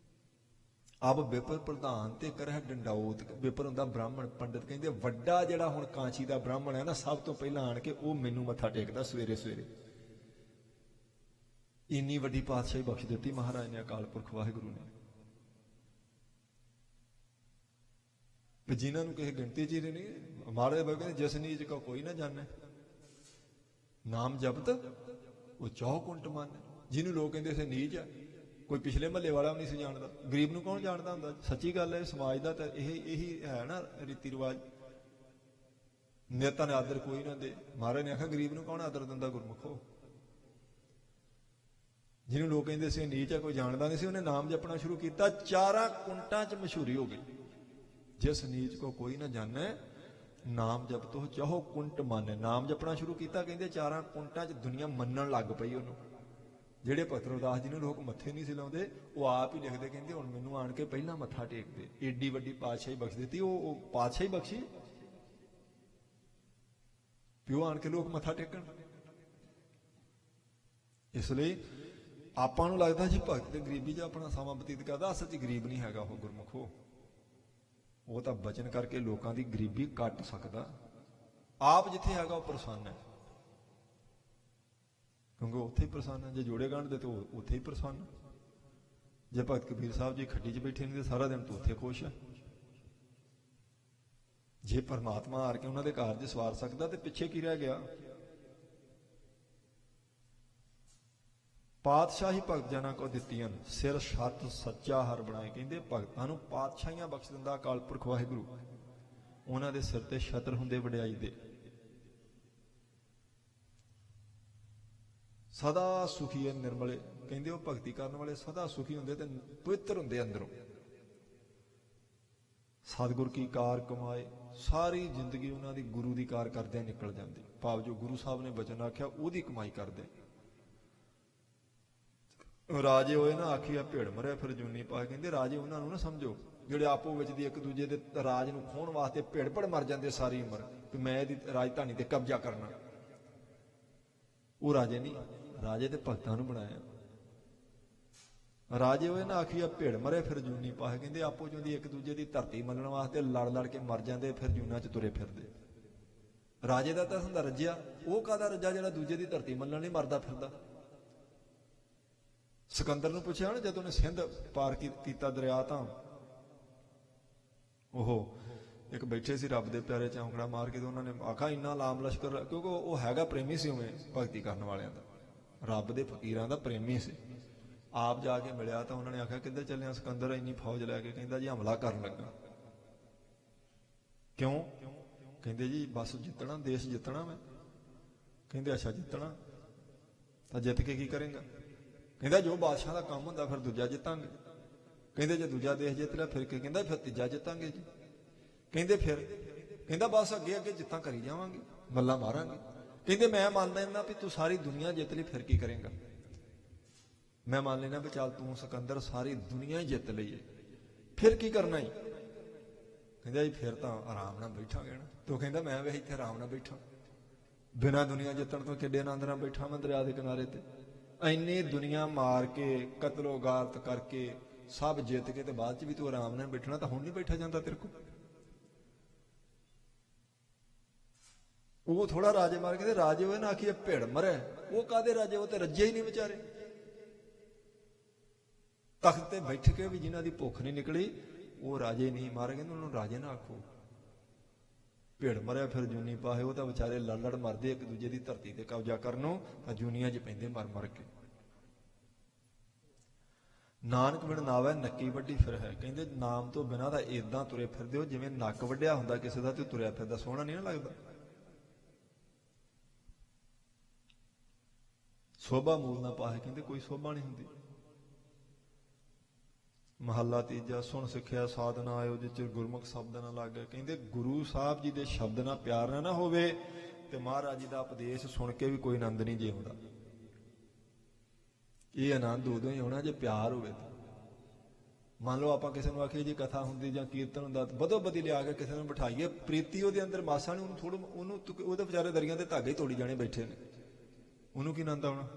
ਅਬ ਵਿਪਰ ਪ੍ਰਧਾਨ ਤੇ ਕਰਹਿ ਡੰਡਾਉਤ। ਵਿਪਰ ਹੁੰਦਾ ਬ੍ਰਾਹਮਣ, ਪੰਡਿਤ। ਕਹਿੰਦੇ ਵੱਡਾ ਜਿਹੜਾ ਹੁਣ ਕਾਂਚੀ ਦਾ ਬ੍ਰਾਹਮਣ ਹੈ ਨਾ, ਸਭ ਤੋਂ ਪਹਿਲਾਂ ਆਣ ਕੇ ਉਹ ਮੈਨੂੰ ਮੱਥਾ ਟੇਕਦਾ ਸਵੇਰੇ ਸਵੇਰੇ। ਇੰਨੀ ਵੱਡੀ ਪਾਤਸ਼ਾਹੀ ਬਖਸ਼ ਦਿੱਤੀ ਮਹਾਰਾਜ ਨੇ, ਅਕਾਲ ਪੁਰਖ ਵਾਹਿਗੁਰੂ ਨੇ। ਜਿਨ੍ਹਾਂ ਨੂੰ ਕਿਸੇ ਗਿਣਤੀ ਚ ਨਹੀਂ, ਮਹਾਰਾਜ ਬਾਬਾ ਕਹਿੰਦੇ ਜਿਸ ਨੀਚ ਕਾ ਕੋਈ ਨਾ ਜਾਣੇ, ਨਾਮ ਜਪਤ ਉਹ ਚੌ ਕੁੰਟ ਮੰਨ। ਜਿਹਨੂੰ ਲੋਕ ਕਹਿੰਦੇ ਸੀ ਨੀਚ ਆ, ਕੋਈ ਪਿਛਲੇ ਮਹੱਲੇ ਵਾਲਾ ਵੀ ਨਹੀਂ ਸੀ ਜਾਣਦਾ। ਗਰੀਬ ਨੂੰ ਕੌਣ ਜਾਣਦਾ ਹੁੰਦਾ? ਸੱਚੀ ਗੱਲ ਹੈ, ਸਮਾਜ ਦਾ ਤਾਂ ਇਹੀ ਹੈ ਨਾ ਰੀਤੀ ਰਿਵਾਜ। ਨੇਤਾ ਨੇ ਆਦਰ ਕੋਈ ਨਾ ਦੇ। ਮਹਾਰਾਜ ਨੇ ਆਖਿਆ ਗਰੀਬ ਨੂੰ ਕੌਣ ਆਦਰ ਦਿੰਦਾ ਗੁਰਮੁਖੋ। ਜਿਹਨੂੰ ਲੋਕ ਕਹਿੰਦੇ ਸੀ ਨੀਚ ਆ, ਕੋਈ ਜਾਣਦਾ ਨਹੀਂ ਸੀ, ਉਹਨੇ ਨਾਮ ਜਪਣਾ ਸ਼ੁਰੂ ਕੀਤਾ, 4 ਕੁੰਟਾਂ 'ਚ ਮਸ਼ਹੂਰੀ ਹੋ ਗਈ। ਜਿਸ ਨੀਚ ਕੋ ਕੋਈ ਨਾ ਜਾਣੇ ਨਾਮ ਜਪ ਤੋ ਚਾਹੋ ਕੁੰਟ ਮੰਨ। ਨਾਮ ਜਪਣਾ ਸ਼ੁਰੂ ਕੀਤਾ, ਕਹਿੰਦੇ 4 ਕੁੰਟਾਂ 'ਚ ਦੁਨੀਆ ਮੰਨਣ ਲੱਗ ਪਈ ਉਹਨੂੰ। ਜਿਹੜੇ ਭਗਤ ਰਵਿਦਾਸ ਜੀ ਨੂੰ ਲੋਕ ਮੱਥੇ ਨਹੀਂ ਸੀ ਲਾਉਂਦੇ, ਉਹ ਆਪ ਹੀ ਲਿਖਦੇ, ਕਹਿੰਦੇ ਹੁਣ ਮੈਨੂੰ ਆਣ ਕੇ ਪਹਿਲਾਂ ਮੱਥਾ ਟੇਕਦੇ। ਏਡੀ ਵੱਡੀ ਪਾਤਸ਼ਾਹੀ ਬਖਸ਼ ਦਿੱਤੀ, ਉਹ ਪਾਤਸ਼ਾਹੀ ਬਖਸ਼ੀ ਪਿਓ ਆਣ ਕੇ ਲੋਕ ਮੱਥਾ ਟੇਕਣ। ਇਸ ਲਈ ਆਪਾਂ ਨੂੰ ਲੱਗਦਾ ਜੀ ਭਗਤ ਤੇ ਗਰੀਬੀ 'ਚ ਆਪਣਾ ਸਮਾਂ ਬਤੀਤ ਕਰਦਾ, ਅਸਲ 'ਚ ਗਰੀਬ ਨਹੀਂ ਹੈਗਾ ਉਹ ਗੁਰਮੁਖੋ। ਉਹ ਤਾਂ ਬਚਨ ਕਰਕੇ ਲੋਕਾਂ ਦੀ ਗਰੀਬੀ ਕੱਟ ਸਕਦਾ। ਆਪ ਜਿੱਥੇ ਹੈਗਾ ਉਹ ਪ੍ਰਸੰਨ ਹੈ, ਕਿਉਂਕਿ ਉੱਥੇ ਹੀ ਪ੍ਰਸੰਨ ਹੈ। ਜੇ ਜੋੜੇ ਗੰਢਦੇ ਤੇ ਉੱਥੇ ਹੀ ਪ੍ਰਸੰਨ। ਜੇ ਭਗਤ ਕਬੀਰ ਸਾਹਿਬ ਜੀ ਖੱਡੀ 'ਚ ਬੈਠੇ ਨੇ ਤੇ ਸਾਰਾ ਦਿਨ ਤੋਂ ਉੱਥੇ ਖੁਸ਼ ਹੈ। ਜੇ ਪਰਮਾਤਮਾ ਆ ਕੇ ਉਹਨਾਂ ਦੇ ਕਾਰਜ ਸਵਾਰ ਸਕਦਾ ਤੇ ਪਿੱਛੇ ਕੀ ਰਹਿ ਗਿਆ? ਪਾਤਸ਼ਾਹੀ ਭਗਤ ਜਨਾਂ ਕੋ ਦਿੱਤੀਆਂ, ਸਿਰ ਛੱਤ ਸੱਚਾ ਹਰ ਬਣਾਏ। ਕਹਿੰਦੇ ਭਗਤਾਂ ਨੂੰ ਪਾਤਸ਼ਾਹੀਆਂ ਬਖਸ਼ ਦਿੰਦਾ ਅਕਾਲ ਪੁਰਖ ਵਾਹਿਗੁਰੂ। ਉਹਨਾਂ ਦੇ ਸਿਰ ਤੇ ਛਤਰ ਹੁੰਦੇ ਵਡਿਆਈ ਦੇ। ਸਦਾ ਸੁਖੀ ਹੈ ਨਿਰਮਲੇ। ਕਹਿੰਦੇ ਉਹ ਭਗਤੀ ਕਰਨ ਵਾਲੇ ਸਦਾ ਸੁਖੀ ਹੁੰਦੇ ਤੇ ਪਵਿੱਤਰ ਹੁੰਦੇ ਅੰਦਰੋਂ। ਸਤਿਗੁਰ ਕੀ ਕਾਰ ਕਮਾਏ, ਸਾਰੀ ਜ਼ਿੰਦਗੀ ਉਹਨਾਂ ਦੀ ਗੁਰੂ ਦੀ ਕਾਰ ਕਰਦਿਆਂ ਨਿਕਲ ਜਾਂਦੀ। ਭਾਵ ਜੋ ਗੁਰੂ ਸਾਹਿਬ ਨੇ ਬਚਨ ਆਖਿਆ ਉਹਦੀ ਕਮਾਈ ਕਰਦੇ। ਰਾਜੇ ਹੋਏ ਨਾ ਆਖੀਆ ਭੇੜ ਮਰਿਆ ਫਿਰ ਜੂਨੀ ਪਾ। ਕਹਿੰਦੇ ਰਾਜੇ ਉਹਨਾਂ ਨੂੰ ਨਾ ਸਮਝੋ ਜਿਹੜੇ ਆਪੋ ਵਿੱਚ ਦੀ ਇੱਕ ਦੂਜੇ ਦੇ ਰਾਜ ਨੂੰ ਖੋਹਣ ਵਾਸਤੇ ਭੇੜ ਭੜ ਮਰ ਜਾਂਦੇ ਸਾਰੀ ਉਮਰ, ਕਿ ਮੈਂ ਇਹਦੀ ਰਾਜਧਾਨੀ ਤੇ ਕਬਜ਼ਾ ਕਰਨਾ। ਉਹ ਰਾਜੇ ਨਹੀਂ, ਰਾਜੇ ਤੇ ਭਗਤਾਂ ਨੂੰ ਬਣਾਇਆ। ਰਾਜੇ ਹੋਏ ਨਾ ਆਖੀਆ ਭੇੜ ਮਰੇ ਫਿਰ ਜੂਨੀ ਪਾ। ਕਹਿੰਦੇ ਆਪੋ ਚੋਂ ਦੀ ਇੱਕ ਦੂਜੇ ਦੀ ਧਰਤੀ ਮੰਨਣ ਵਾਸਤੇ ਲੜ ਲੜ ਕੇ ਮਰ ਜਾਂਦੇ, ਫਿਰ ਜੂਨਾਂ 'ਚ ਤੁਰੇ ਫਿਰਦੇ। ਰਾਜੇ ਦਾ ਤਾਂ ਹੁੰਦਾ ਰੱਜਿਆ, ਉਹ ਕਾਹਦਾ ਰੱਜਾ ਜਿਹੜਾ ਦੂਜੇ ਦੀ ਧਰਤੀ ਮੰਨਣ ਨਹੀਂ ਮਰਦਾ ਫਿਰਦਾ। ਸਿਕੰਦਰ ਨੂੰ ਪੁੱਛਿਆ ਨਾ ਜਦੋਂ ਉਹਨੇ ਸਿੰਧ ਪਾਰ ਕੀਤਾ ਦਰਿਆ, ਤਾਂ ਉਹ ਇੱਕ ਬੈਠੇ ਸੀ ਰੱਬ ਦੇ ਪਿਆਰੇ ਚੌਂਕੜਾ ਮਾਰ ਕੇ, ਤੇ ਉਹਨਾਂ ਨੇ ਆਖਾ ਇੰਨਾ ਲਾਮ ਲਸ਼ਕਰ, ਕਿਉਂਕਿ ਉਹ ਹੈਗਾ ਪ੍ਰੇਮੀ ਸੀ ਉਵੇਂ ਭਗਤੀ ਕਰਨ ਵਾਲਿਆਂ ਦਾ, ਰੱਬ ਦੇ ਫਕੀਰਾਂ ਦਾ ਪ੍ਰੇਮੀ ਸੀ। ਆਪ ਜਾ ਕੇ ਮਿਲਿਆ ਤਾਂ ਉਹਨਾਂ ਨੇ ਆਖਿਆ ਕਿੱਧਰ ਚੱਲਿਆ ਸਿਕੰਦਰ ਇੰਨੀ ਫੌਜ ਲੈ ਕੇ? ਕਹਿੰਦਾ ਜੀ ਹਮਲਾ ਕਰਨ ਲੱਗਾ। ਕਿਉਂ? ਕਹਿੰਦੇ ਜੀ ਬਸ ਜਿੱਤਣਾ, ਦੇਸ਼ ਜਿੱਤਣਾ ਮੈਂ। ਕਹਿੰਦੇ ਅੱਛਾ ਜਿੱਤਣਾ, ਤਾਂ ਜਿੱਤ ਕੇ ਕੀ ਕਰੇਗਾ? ਕਹਿੰਦਾ ਜੋ ਬਾਦਸ਼ਾਹ ਦਾ ਕੰਮ ਹੁੰਦਾ ਫਿਰ ਦੂਜਾ ਜਿੱਤਾਂਗੇ। ਕਹਿੰਦੇ ਜੇ ਦੂਜਾ ਦੇਸ਼ ਜਿੱਤ ਲਿਆ ਫਿਰ ਕੀ? ਕਹਿੰਦਾ ਫਿਰ ਤੀਜਾ ਜਿੱਤਾਂਗੇ ਜੀ। ਕਹਿੰਦੇ ਫਿਰ? ਕਹਿੰਦਾ ਬਸ ਅੱਗੇ ਅੱਗੇ ਜਿੱਤਾਂ ਕਰੀ ਜਾਵਾਂਗੇ, ਮੱਲਾਂ ਮਾਰਾਂਗੇ। ਕਹਿੰਦੇ ਮੈਂ ਮੰਨ ਲੈਂਦਾ ਵੀ ਤੂੰ ਸਾਰੀ ਦੁਨੀਆ ਜਿੱਤ ਲਈ, ਫਿਰ ਕੀ ਕਰੇਗਾ? ਮੈਂ ਮੰਨ ਲੈਣਾ ਵੀ ਚੱਲ ਤੂੰ ਸਿਕੰਦਰ ਸਾਰੀ ਦੁਨੀਆ ਹੀ ਜਿੱਤ ਲਈਏ, ਫਿਰ ਕੀ ਕਰਨਾ ਹੀ? ਕਹਿੰਦਾ ਜੀ ਫਿਰ ਤਾਂ ਆਰਾਮ ਨਾਲ ਬੈਠਾਂਗੇ ਨਾ। ਤੂੰ ਕਹਿੰਦਾ ਮੈਂ ਵੀ ਇੱਥੇ ਆਰਾਮ ਨਾਲ ਬੈਠਾ। बिना दुनिया जितण तो किड्डे आनंद नाल बैठा मैं दरिया के किनारे ते। इन्नी दुनिया मार के कतलो गारत करके सब जित के ते बाद च भी तू आराम नाल बैठना, तो हुण नहीं बैठा जाता तेरे को। वो थोड़ा राजे मार के राजे होए ना आखिए भिड़ मरे, वो कादे राजे, वो तो रजे ही नहीं बेचारे। तख्त ते बैठ के भी जिन्हां दी भुख नहीं निकली वो राजे नहीं मारे, कहते उन्होंने राजे ना आखो। भिड़ मरे फिर जूनी पाए, वो तो बेचारे लड़ लड़ मरदे एक दूजे की धरती ते कब्जा करनों, तां जूनियां च पैंदे मर मर के। नानक बिन नावै नक्की वड्डी फिर है, कहते नाम तो बिना तो इदां तुरे फिरदे हो जिवें नक वड्डिया हुंदा किसी दा ते तुरिया फिरदा, सोहना नहीं ना लगदा। शोभा मूल ना पाए, कहते कोई शोभा नहीं हुंदी। महला तीजा सुन सिक्ख्या साधना आयो जिचर गुरमुख शब्द ना लागे, कहते गुरु साहब जी के शब्द ना प्यार ना होवे ते महाराज जी का उपदेश सुन के भी कोई आनंद नहीं जे आउंदा। ये आनंद उदों ही होना जो प्यार होवे। मान लो आप किसी को आखिए जी कथा हुंदी जां कीर्तन हुंदा, बदो बदी लिया के किसी को बिठाइए, प्रीति उहदे अंदर मासा नहीं, थोड़ा उहदे बेचारे दरियां ते धागे तोड़ी जाने बैठे ने, उहनूं की आनंद आउणा।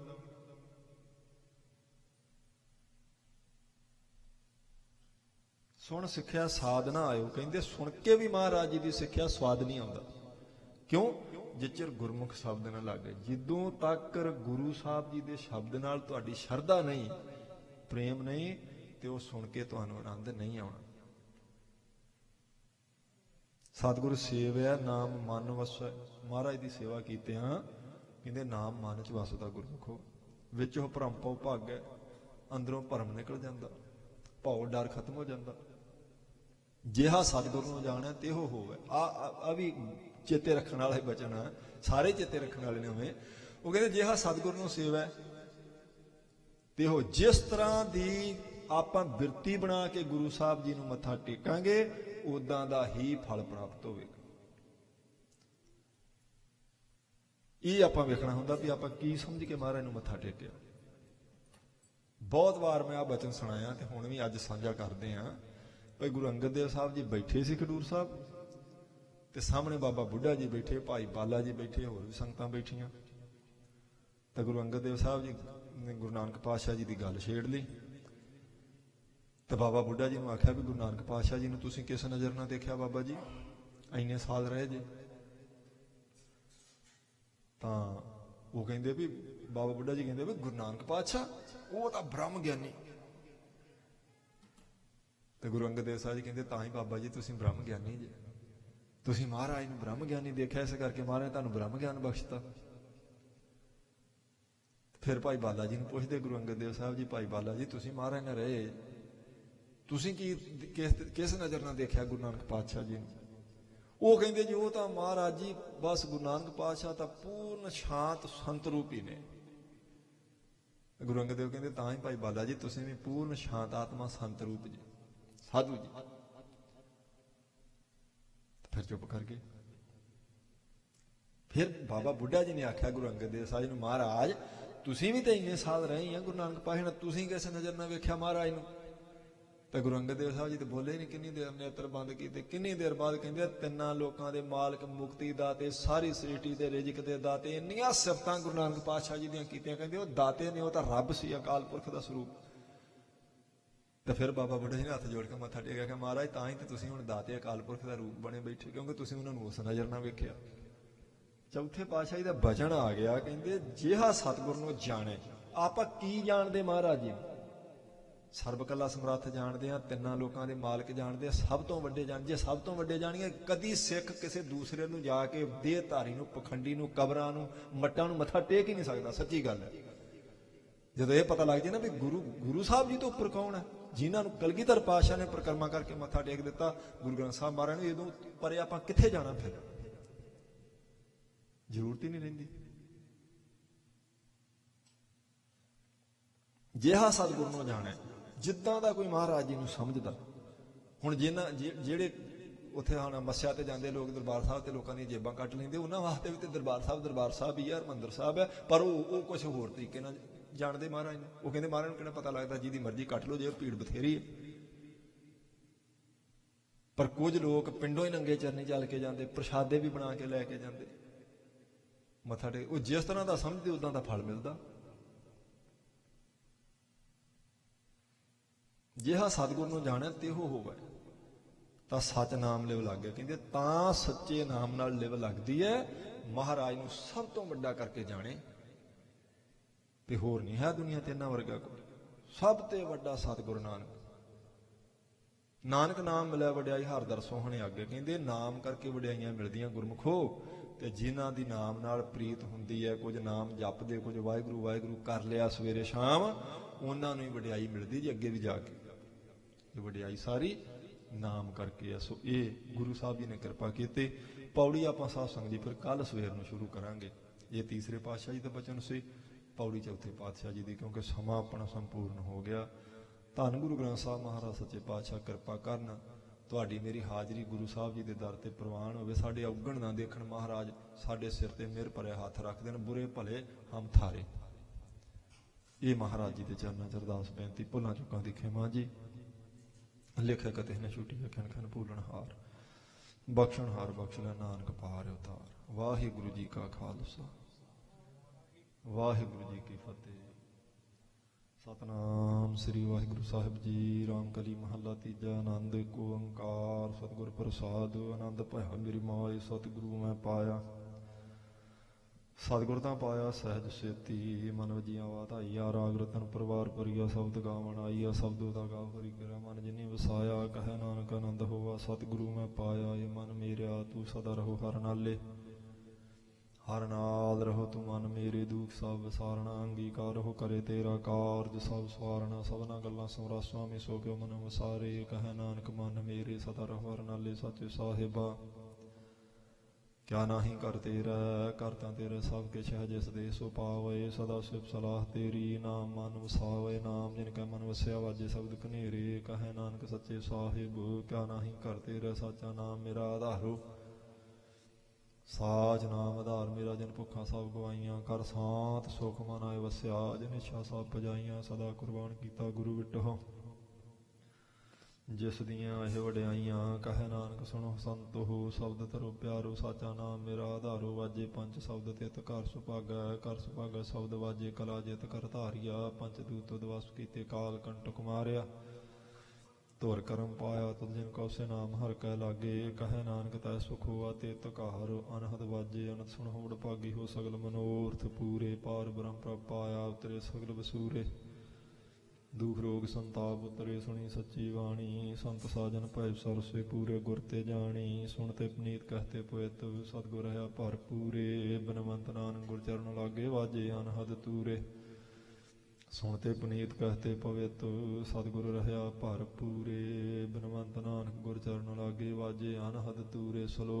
सुन सिक्ख्या साध ना आयो, कहते सुन के भी महाराज जी की सिक्ख्या स्वाद नहीं आता। क्यों? जिचर गुरमुख शब्द न लागे, जिदों तक गुरु साहब जी के शब्द नाल तुहाडी शरधा नहीं, प्रेम नहीं, तो वह सुन के तुहानूं आनंद नहीं आउणा। सतगुरु सेवया नाम मन वसै, महाराज की सेवा कीतिआं कहते नाम मन च वसदा गुरमुखो, विचों भरम पौ भागै, अंदरों भरम निकल जाता, भौ डर खत्म हो जाता। जिहा सतगुरु नूं जाणै तिहो होवे। आ भी चेते रखण वाला बचन है, सारे चेते रखण वाले ने होवे। वो कहते जिहा सतगुरु नूं सेवा तिहो, जिस तरह की आपां बिरती बना के गुरु साहब जी नूं मत्था टेकांगे उदां दा ही फल प्राप्त होवेगा। ये आपां वेखना हुंदा भी आपां की समझ के महाराज नूं मत्था टेकिआ। बहुत बार मैं आ बचन सुनाया ते हुण भी अज साझा करदे हां। भाई गुरु अंगद देव साहब जी बैठे सी खडूर साहब, ते सामने बाबा बुढ़ा जी बैठे, भाई बाला जी बैठे, होर भी संगतां बैठियां। तो गुरु अंगद देव साहब जी ने गुरु नानक पातशाह जी की गल छेड़ ली। तो बाबा बुढ़ा जी ने आख्या भी गुरु नानक पातशाह जी ने तुसीं किस नज़र नाल देखिया बाबा जी, इन्ने साल रहे जे। तां वो कहंदे भी बाबा बुढ़ा जी कहंदे भी गुरु नानक पातशाह वो तो ब्रह्म ज्ञानी। तो गुरु अंगद देव साहब जी कहते तां ही बाबा जी तुसीं ब्रह्म ज्ञानी जे, तुसीं महाराज नूं ब्रह्म ज्ञानी देखिया, इस करके महाराज तुहानूं ब्रह्म ज्ञान बख्शता। फिर भाई बाला जी नूं पुछदे गुरु अंगद देव साहब जी, भाई बाला जी तुसीं महाराज नाल रहे, तुसीं की किस नज़र नाल देखिया गुरु नानक पातशाह जी नूं? वो कहंदे जी वो तां महाराज जी बस गुरु नानक पातशाह तां पूर्ण शांत संत रूप ही ने। गुरु अंगद देव कहंदे तां ही भाई बाला जी तुसीं भी पूर्ण शांत आत्मा संत रूप जी, साधु जी। फिर चुप कर गए। फिर बाबा बुढ़ा जी ने आख्या गुरु अंगद देव साहब जी नूं, महाराज तुसीं भी तो इन्ने साल रहे हैं गुरु नानक पातशाह, तुसीं किस नज़र नाल वेख्या महाराज नूं? तो गुरु अंगद देव साहब जी तो बोले नहीं, किन्नी देर नेत्र बंद किए, किन्नी देर बाद कहते तिन्ना लोगों के मालक, मुक्ति दाते, सारी सृष्टि के रिजक के दाते, इन्नियां सिफतां गुरु नानक पातशाह जी दियां कीतियां, कहते वो दाते ने, वो तो रब सी, अकाल पुरख का स्वरूप। तो फिर बाबा बुढ़ा जी ने हथ जोड़ के मत्था टेकिया कि महाराज तां ही तो तुसीं हुण दाते अकाल पुरख का रूप बने बैठे, क्योंकि तुसीं उन्हां नूं उस नज़र नाल वेख्या। चौथे पातशाह जी का बचन आ गया, कहते जिहा सतगुर नूं जाणे, आपां की जाणदे महाराज जी? सर्ब कला समर्थ जानते हैं, तिन्ना लोगों के मालक जानते हैं, सब तो वड्डे जान, जे सब तो वड्डे जाणीए कदी सिख किसी दूसरे नूं जाके देहधारी नूं, पखंडी नूं, कबरां नूं, मट्टां नूं मत्था टेक ही नहीं सकता। सच्ची गल है। जदों ये पता लग जाए ना भी गुरु साहब जी तो उपर कौन है, जिन्होंने कलगीधर पातशाह ने परिक्रमा करके मत्था टेक दिता, गुरु ग्रंथ साहब महाराज ने, इदों परे आपां कित्थे जाना? फिर जरूरत ही नहीं रहिंदी। जिहा सतगुर नूं जाणे, जिद्दां दा कोई महाराज जी नूं समझदा। हुण जिन्हां जिहड़े उत्थे हुण मस्सिया ते जांदे लोग दरबार साहब ते लोकां दी जेबां कट लैंदे, उन्हां वास्ते भी ते दरबार साहब ही है, हरमंदर साहब है, पर वो कुछ होर तरीके नाल जानदे महाराज ने। वो कहंदे महाराज नूं किहड़ा पता लगदा, जिहदी मर्जी कट लो, जे भीड़ बथेरी है। पर कुछ लोग पिंडों ही नंगे चरनी चल के जांदे, प्रशादे भी बना के लैके जांदे। ਮੱਥਾ ਟੇਕ, ਉਹ ਜਿਸ ਤਰ੍ਹਾਂ ਦਾ ਸਮਝਦੇ ਉਦਾਂ ਦਾ ਫਲ ਮਿਲਦਾ। ਜਿਹਾ ਸਤਿਗੁਰ ਨੂੰ ਜਾਣਿਆ ਤਿਹੋ ਹੋਵੇ, ਤਾਂ ਸੱਚ ਨਾਮ ਲਿਵ ਲੱਗ ਗਿਆ। ਕਹਿੰਦੇ ਤਾਂ ਸੱਚੇ ਨਾਮ ਨਾਲ ਲਿਵ ਲੱਗਦੀ ਹੈ। ਮਹਾਰਾਜ ਨੂੰ ਸਭ ਤੋਂ ਵੱਡਾ ਕਰਕੇ ਜਾਣੇ ਤੇ ਹੋਰ ਨਹੀਂ ਹੈ ਦੁਨੀਆ ਤੇ ਇਹਨਾਂ ਵਰਗਾ ਕੋਈ। ਸਭ ਤੇ ਵੱਡਾ ਸਤਿਗੁਰੂ ਨਾਨਕ। ਨਾਨਕ ਨਾਮ ਮਿਲਿਆ ਵਡਿਆਈ ਹਰ ਦਰ ਸੋਹਣੇ ਅੱਗੇ। ਕਹਿੰਦੇ ਨਾਮ ਕਰਕੇ ਵਡਿਆਈਆਂ ਮਿਲਦੀਆਂ ਗੁਰਮੁਖੋ। ਤੇ ਜਿਨ੍ਹਾਂ ਦੀ ਨਾਮ ਨਾਲ ਪ੍ਰੀਤ ਹੁੰਦੀ ਹੈ, ਕੁਝ ਨਾਮ ਜਪਦੇ, ਕੁਝ ਵਾਹਿਗੁਰੂ ਵਾਹਿਗੁਰੂ ਕਰ ਲਿਆ ਸਵੇਰੇ ਸ਼ਾਮ, ਉਹਨਾਂ ਨੂੰ ਹੀ ਵਡਿਆਈ ਮਿਲਦੀ ਜੀ ਅੱਗੇ ਵੀ ਜਾ ਕੇ। ਇਹ ਵਡਿਆਈ ਸਾਰੀ ਨਾਮ ਕਰਕੇ ਆ। ਸੋ ਇਹ ਗੁਰੂ ਸਾਹਿਬ ਜੀ ਨੇ ਕਿਰਪਾ ਕੀਤੀ। ਪੌੜੀ ਆਪਾਂ ਸਾਧ ਸੰਗਤ ਜੀ ਫਿਰ ਕੱਲ ਸਵੇਰ ਨੂੰ ਸ਼ੁਰੂ ਕਰਾਂਗੇ। ਇਹ ਤੀਸਰੇ ਪਾਤਸ਼ਾਹ ਜੀ ਦਾ ਬਚਨ ਸੀ, ਪੌੜੀ ਚੌਥੇ ਪਾਤਸ਼ਾਹ ਜੀ ਦੀ, ਕਿਉਂਕਿ ਸਮਾਂ ਆਪਣਾ ਸੰਪੂਰਨ ਹੋ ਗਿਆ। ਧੰਨ ਗੁਰੂ ਗ੍ਰੰਥ ਸਾਹਿਬ ਮਹਾਰਾਜ ਸੱਚੇ ਪਾਤਸ਼ਾਹ ਕਿਰਪਾ ਕਰਨ, ਤੁਹਾਡੀ ਮੇਰੀ ਹਾਜ਼ਰੀ ਗੁਰੂ ਸਾਹਿਬ ਜੀ ਦੇ ਦਰ ਤੇ ਪ੍ਰਵਾਨ ਹੋਵੇ। ਸਾਡੇ ਔਗਣ ਨਾ ਦੇਖਣ ਮਹਾਰਾਜ, ਸਾਡੇ ਸਿਰ ਤੇ ਮਿਹਰ ਭਰਿਆ ਹੱਥ ਰੱਖ ਦੇਣ, ਬੁਰੇ ਭਲੇ ਹਮ ਥਾਰੇ। ਇਹ ਮਹਾਰਾਜ ਜੀ ਦੇ ਚਰਨਾਂ 'ਚ ਅਰਦਾਸ ਬੇਨਤੀ। ਭੁੱਲਾਂ ਚੁੱਕਾਂ ਦੀ ਖਿਮਾ ਜੀ। ਲਿਖਿਆ ਕਤੇ ਨੇ ਛੁੱਟੀ ਖਣ ਖਣ ਭੂਲਣ ਹਾਰ, ਬਖਸ਼ਣ ਹਾਰ ਬਖਸ਼ ਲੈ ਨਾਨਕ ਪਾਰ ਉਤਾਰ। ਵਾਹਿਗੁਰੂ ਜੀ ਕਾ ਖਾਲਸਾ, ਵਾਹਿਗੁਰੂ ਜੀ ਕੀ ਫਤਿਹ। ਸਤਨਾਮ ਸ੍ਰੀ ਵਾਹਿਗੁਰੂ ਸਾਹਿਬ ਜੀ। ਰਾਮਕਲੀ ਮਹੱਲਾ ਤੀਜਾ। ਆਨੰਦ ਏਕ ਓੰਕਾਰ ਸਤਿਗੁਰ ਪ੍ਰਸਾਦ। ਆਨੰਦ ਭਇਆ ਮੇਰੀ ਮਾਏ ਸਤਿਗੁਰੂ ਮੈਂ ਪਾਇਆ। ਸਤਿਗੁਰ ਤਾਂ ਪਾਇਆ ਸਹਿਜ ਸੇਤੀ, ਮਨ ਵਜੀਆਂ ਵਾਧਾਈਆ। ਰਾਗ ਰਤਨ ਪਰਿਵਾਰ ਭਰੀਆ, ਸ਼ਬਦ ਗਾਵਣ ਆਈਆ। ਸ਼ਬਦੋ ਦਾ ਗਾ ਭਰੀ ਕਰਿਆ, ਮਨ ਜਿਨੀ ਵਸਾਇਆ। ਕਹਿ ਨਾਨਕ ਆਨੰਦ ਹੋਵਾ ਸਤਿਗੁਰੂ ਮੈਂ ਪਾਇਆ। ਇਹ ਮਨ ਮੇਰਿਆ ਤੂੰ ਸਦਾ ਰਹੋ ਹਰ ਨਾਲੇ, ਹਰ ਨਾਲ ਰਹੋ ਤੂੰ ਮਨ ਮੇਰੇ। ਦੁਖ ਸਭ ਵਿਸਾਰਣਾ, ਅੰਗੀਕਾਰ ਹੋ ਕਰੇ ਤੇਰਾ ਕਾਰਜ ਸਭ ਸਵਾਰਣਾ। ਸਭਨਾ ਗੱਲਾਂ ਸਮਰਾ ਸੁਆਮੀ ਸੋ ਕਿਉ ਮਨ ਵਸਾਰੇ। ਕਹਿ ਨਾਨਕ ਮਨ ਮੇਰੇ ਸਦਾ ਰਹੋ ਹਰ ਨਾਲੇ। ਸੱਚੇ ਸਾਹਿਬਾ ਕਿਆ ਨਾਹੀਂ ਕਰ ਤੇਰਾ, ਕਰਤਾ ਤੇਰਾ ਸਭ ਕਿਛ ਹੈ ਜਿਸ ਦੇ ਸੋ ਪਾਵੇ। ਸਦਾ ਸਿਫ ਸਲਾਹ ਤੇਰੀ, ਨਾਮ ਮਨ ਵਸਾਵੇ। ਨਾਮ ਜਿਨ ਕੈ ਮਨ ਵਸਿਆ, ਵਾਜੇ ਸ਼ਬਦ ਕਨੇਰੇ। ਕਹਿ ਨਾਨਕ ਸੱਚੇ ਸਾਹਿਬ ਕਿਆ ਨਾਹੀਂ ਕਰ ਤੇਰਾ। ਸਾਚਾ ਨਾਮ ਮੇਰਾ ਆਧਾਰੋ, ਸਾਚ ਨਾਮ ਆਧਾਰ ਮੇਰਾ। ਜਿਨ ਭੁੱਖਾਂ ਸਭ ਗਵਾਈਆਂ, ਕਰ ਸਾਂਤ ਸੁਖ ਮਨ ਆਏ ਵਸਿਆ। ਜਿਨ ਇੱਛਾ ਸਭ ਪਜਾਈਆਂ, ਸਦਾ ਕੁਰਬਾਨ ਕੀਤਾ ਗੁਰੂ ਵਿਟਹੁ। ਜਿਸ ਦੀਆਂ ਇਹ ਵਡਿਆਈਆਂ, ਕਹਿ ਨਾਨਕ ਸੁਣੋ ਸੰਤੋ। ਸ਼ਬਦ ਧਰੋ ਪਿਆਰੋ, ਸਾਚਾ ਨਾਮ ਮੇਰਾ ਆਧਾਰੋ। ਵਾਜੇ ਪੰਜ ਸ਼ਬਦ ਤਿਤ ਘਰ ਸੁਭਾਗੈ, ਕਰ ਸੁਭਾਗੈ ਸ਼ਬਦ ਵਾਜੇ। ਕਲਾ ਜਿਤ ਕਰ ਧਾਰਿਆ, ਪੰਚ ਦੂਤ ਦਵਸ ਕੀਤੇ। ਕਾਲ ਕੰਟਕ ਮਾਰਿਆ, ਧੁਰ ਕਰਮ ਪਾਇਆ। ਤੁਧ ਜਿਨ ਕਉ ਸੇ ਨਾਮ ਹਰਿ ਕੈ ਲਾਗੇ। ਕਹਿ ਨਾਨਕ ਤੈ ਸੁਖ ਹੋਆ ਤਿਤ ਘਰ। ਅਨਹਦ ਵਾਜੇ ਅਨੰਦ ਸੁਣ ਹੋੜ ਭਾਗੀ। ਹੋ ਸਗਲ ਮਨੋਰਥ ਪੂਰੇ, ਪਾਰ ਬ੍ਰਹਮ ਪ੍ਰਭ ਪਾਇਆ। ਉਤਰੇ ਸਗਲ ਵਸੂਰੇ, ਦੁਖ ਰੋਗ ਸੰਤਾਪ ਉਤਰੇ। ਸੁਣੀ ਸੱਚੀ ਬਾਣੀ, ਸੰਤ ਸਾਜਨ ਭੈ ਸਰਸੇ ਪੂਰੇ। ਗੁਰ ਤੇ ਜਾਣੀ, ਸੁਣ ਤੇ ਪਨੀਤ ਕਹਤੇ ਪਵਿੱਤ। ਸਤਿਗੁਰ ਰਹਾ ਭਰਪੂਰੇ, ਬਨਵੰਤ ਨਾਨਕ ਗੁਰ ਚਰਨ ਲਾਗੇ। ਵਾਜੇ ਅਨਹਦ ਤੂਰੇ, ਸੁਣ ਤੇ ਪੁਨੀਤ ਕਹਤੇ ਪਵਿੱਤ। ਸਤਿਗੁਰ ਰਹਾ ਭਰਪੂਰੇ, ਬਨਵੰਤ ਨਾਨਕ ਗੁਰ ਚਰਨ ਲਾਗੇ। ਵਾਜੇ ਅਨਹਦ ਤੂਰੇ। ਸਲੋ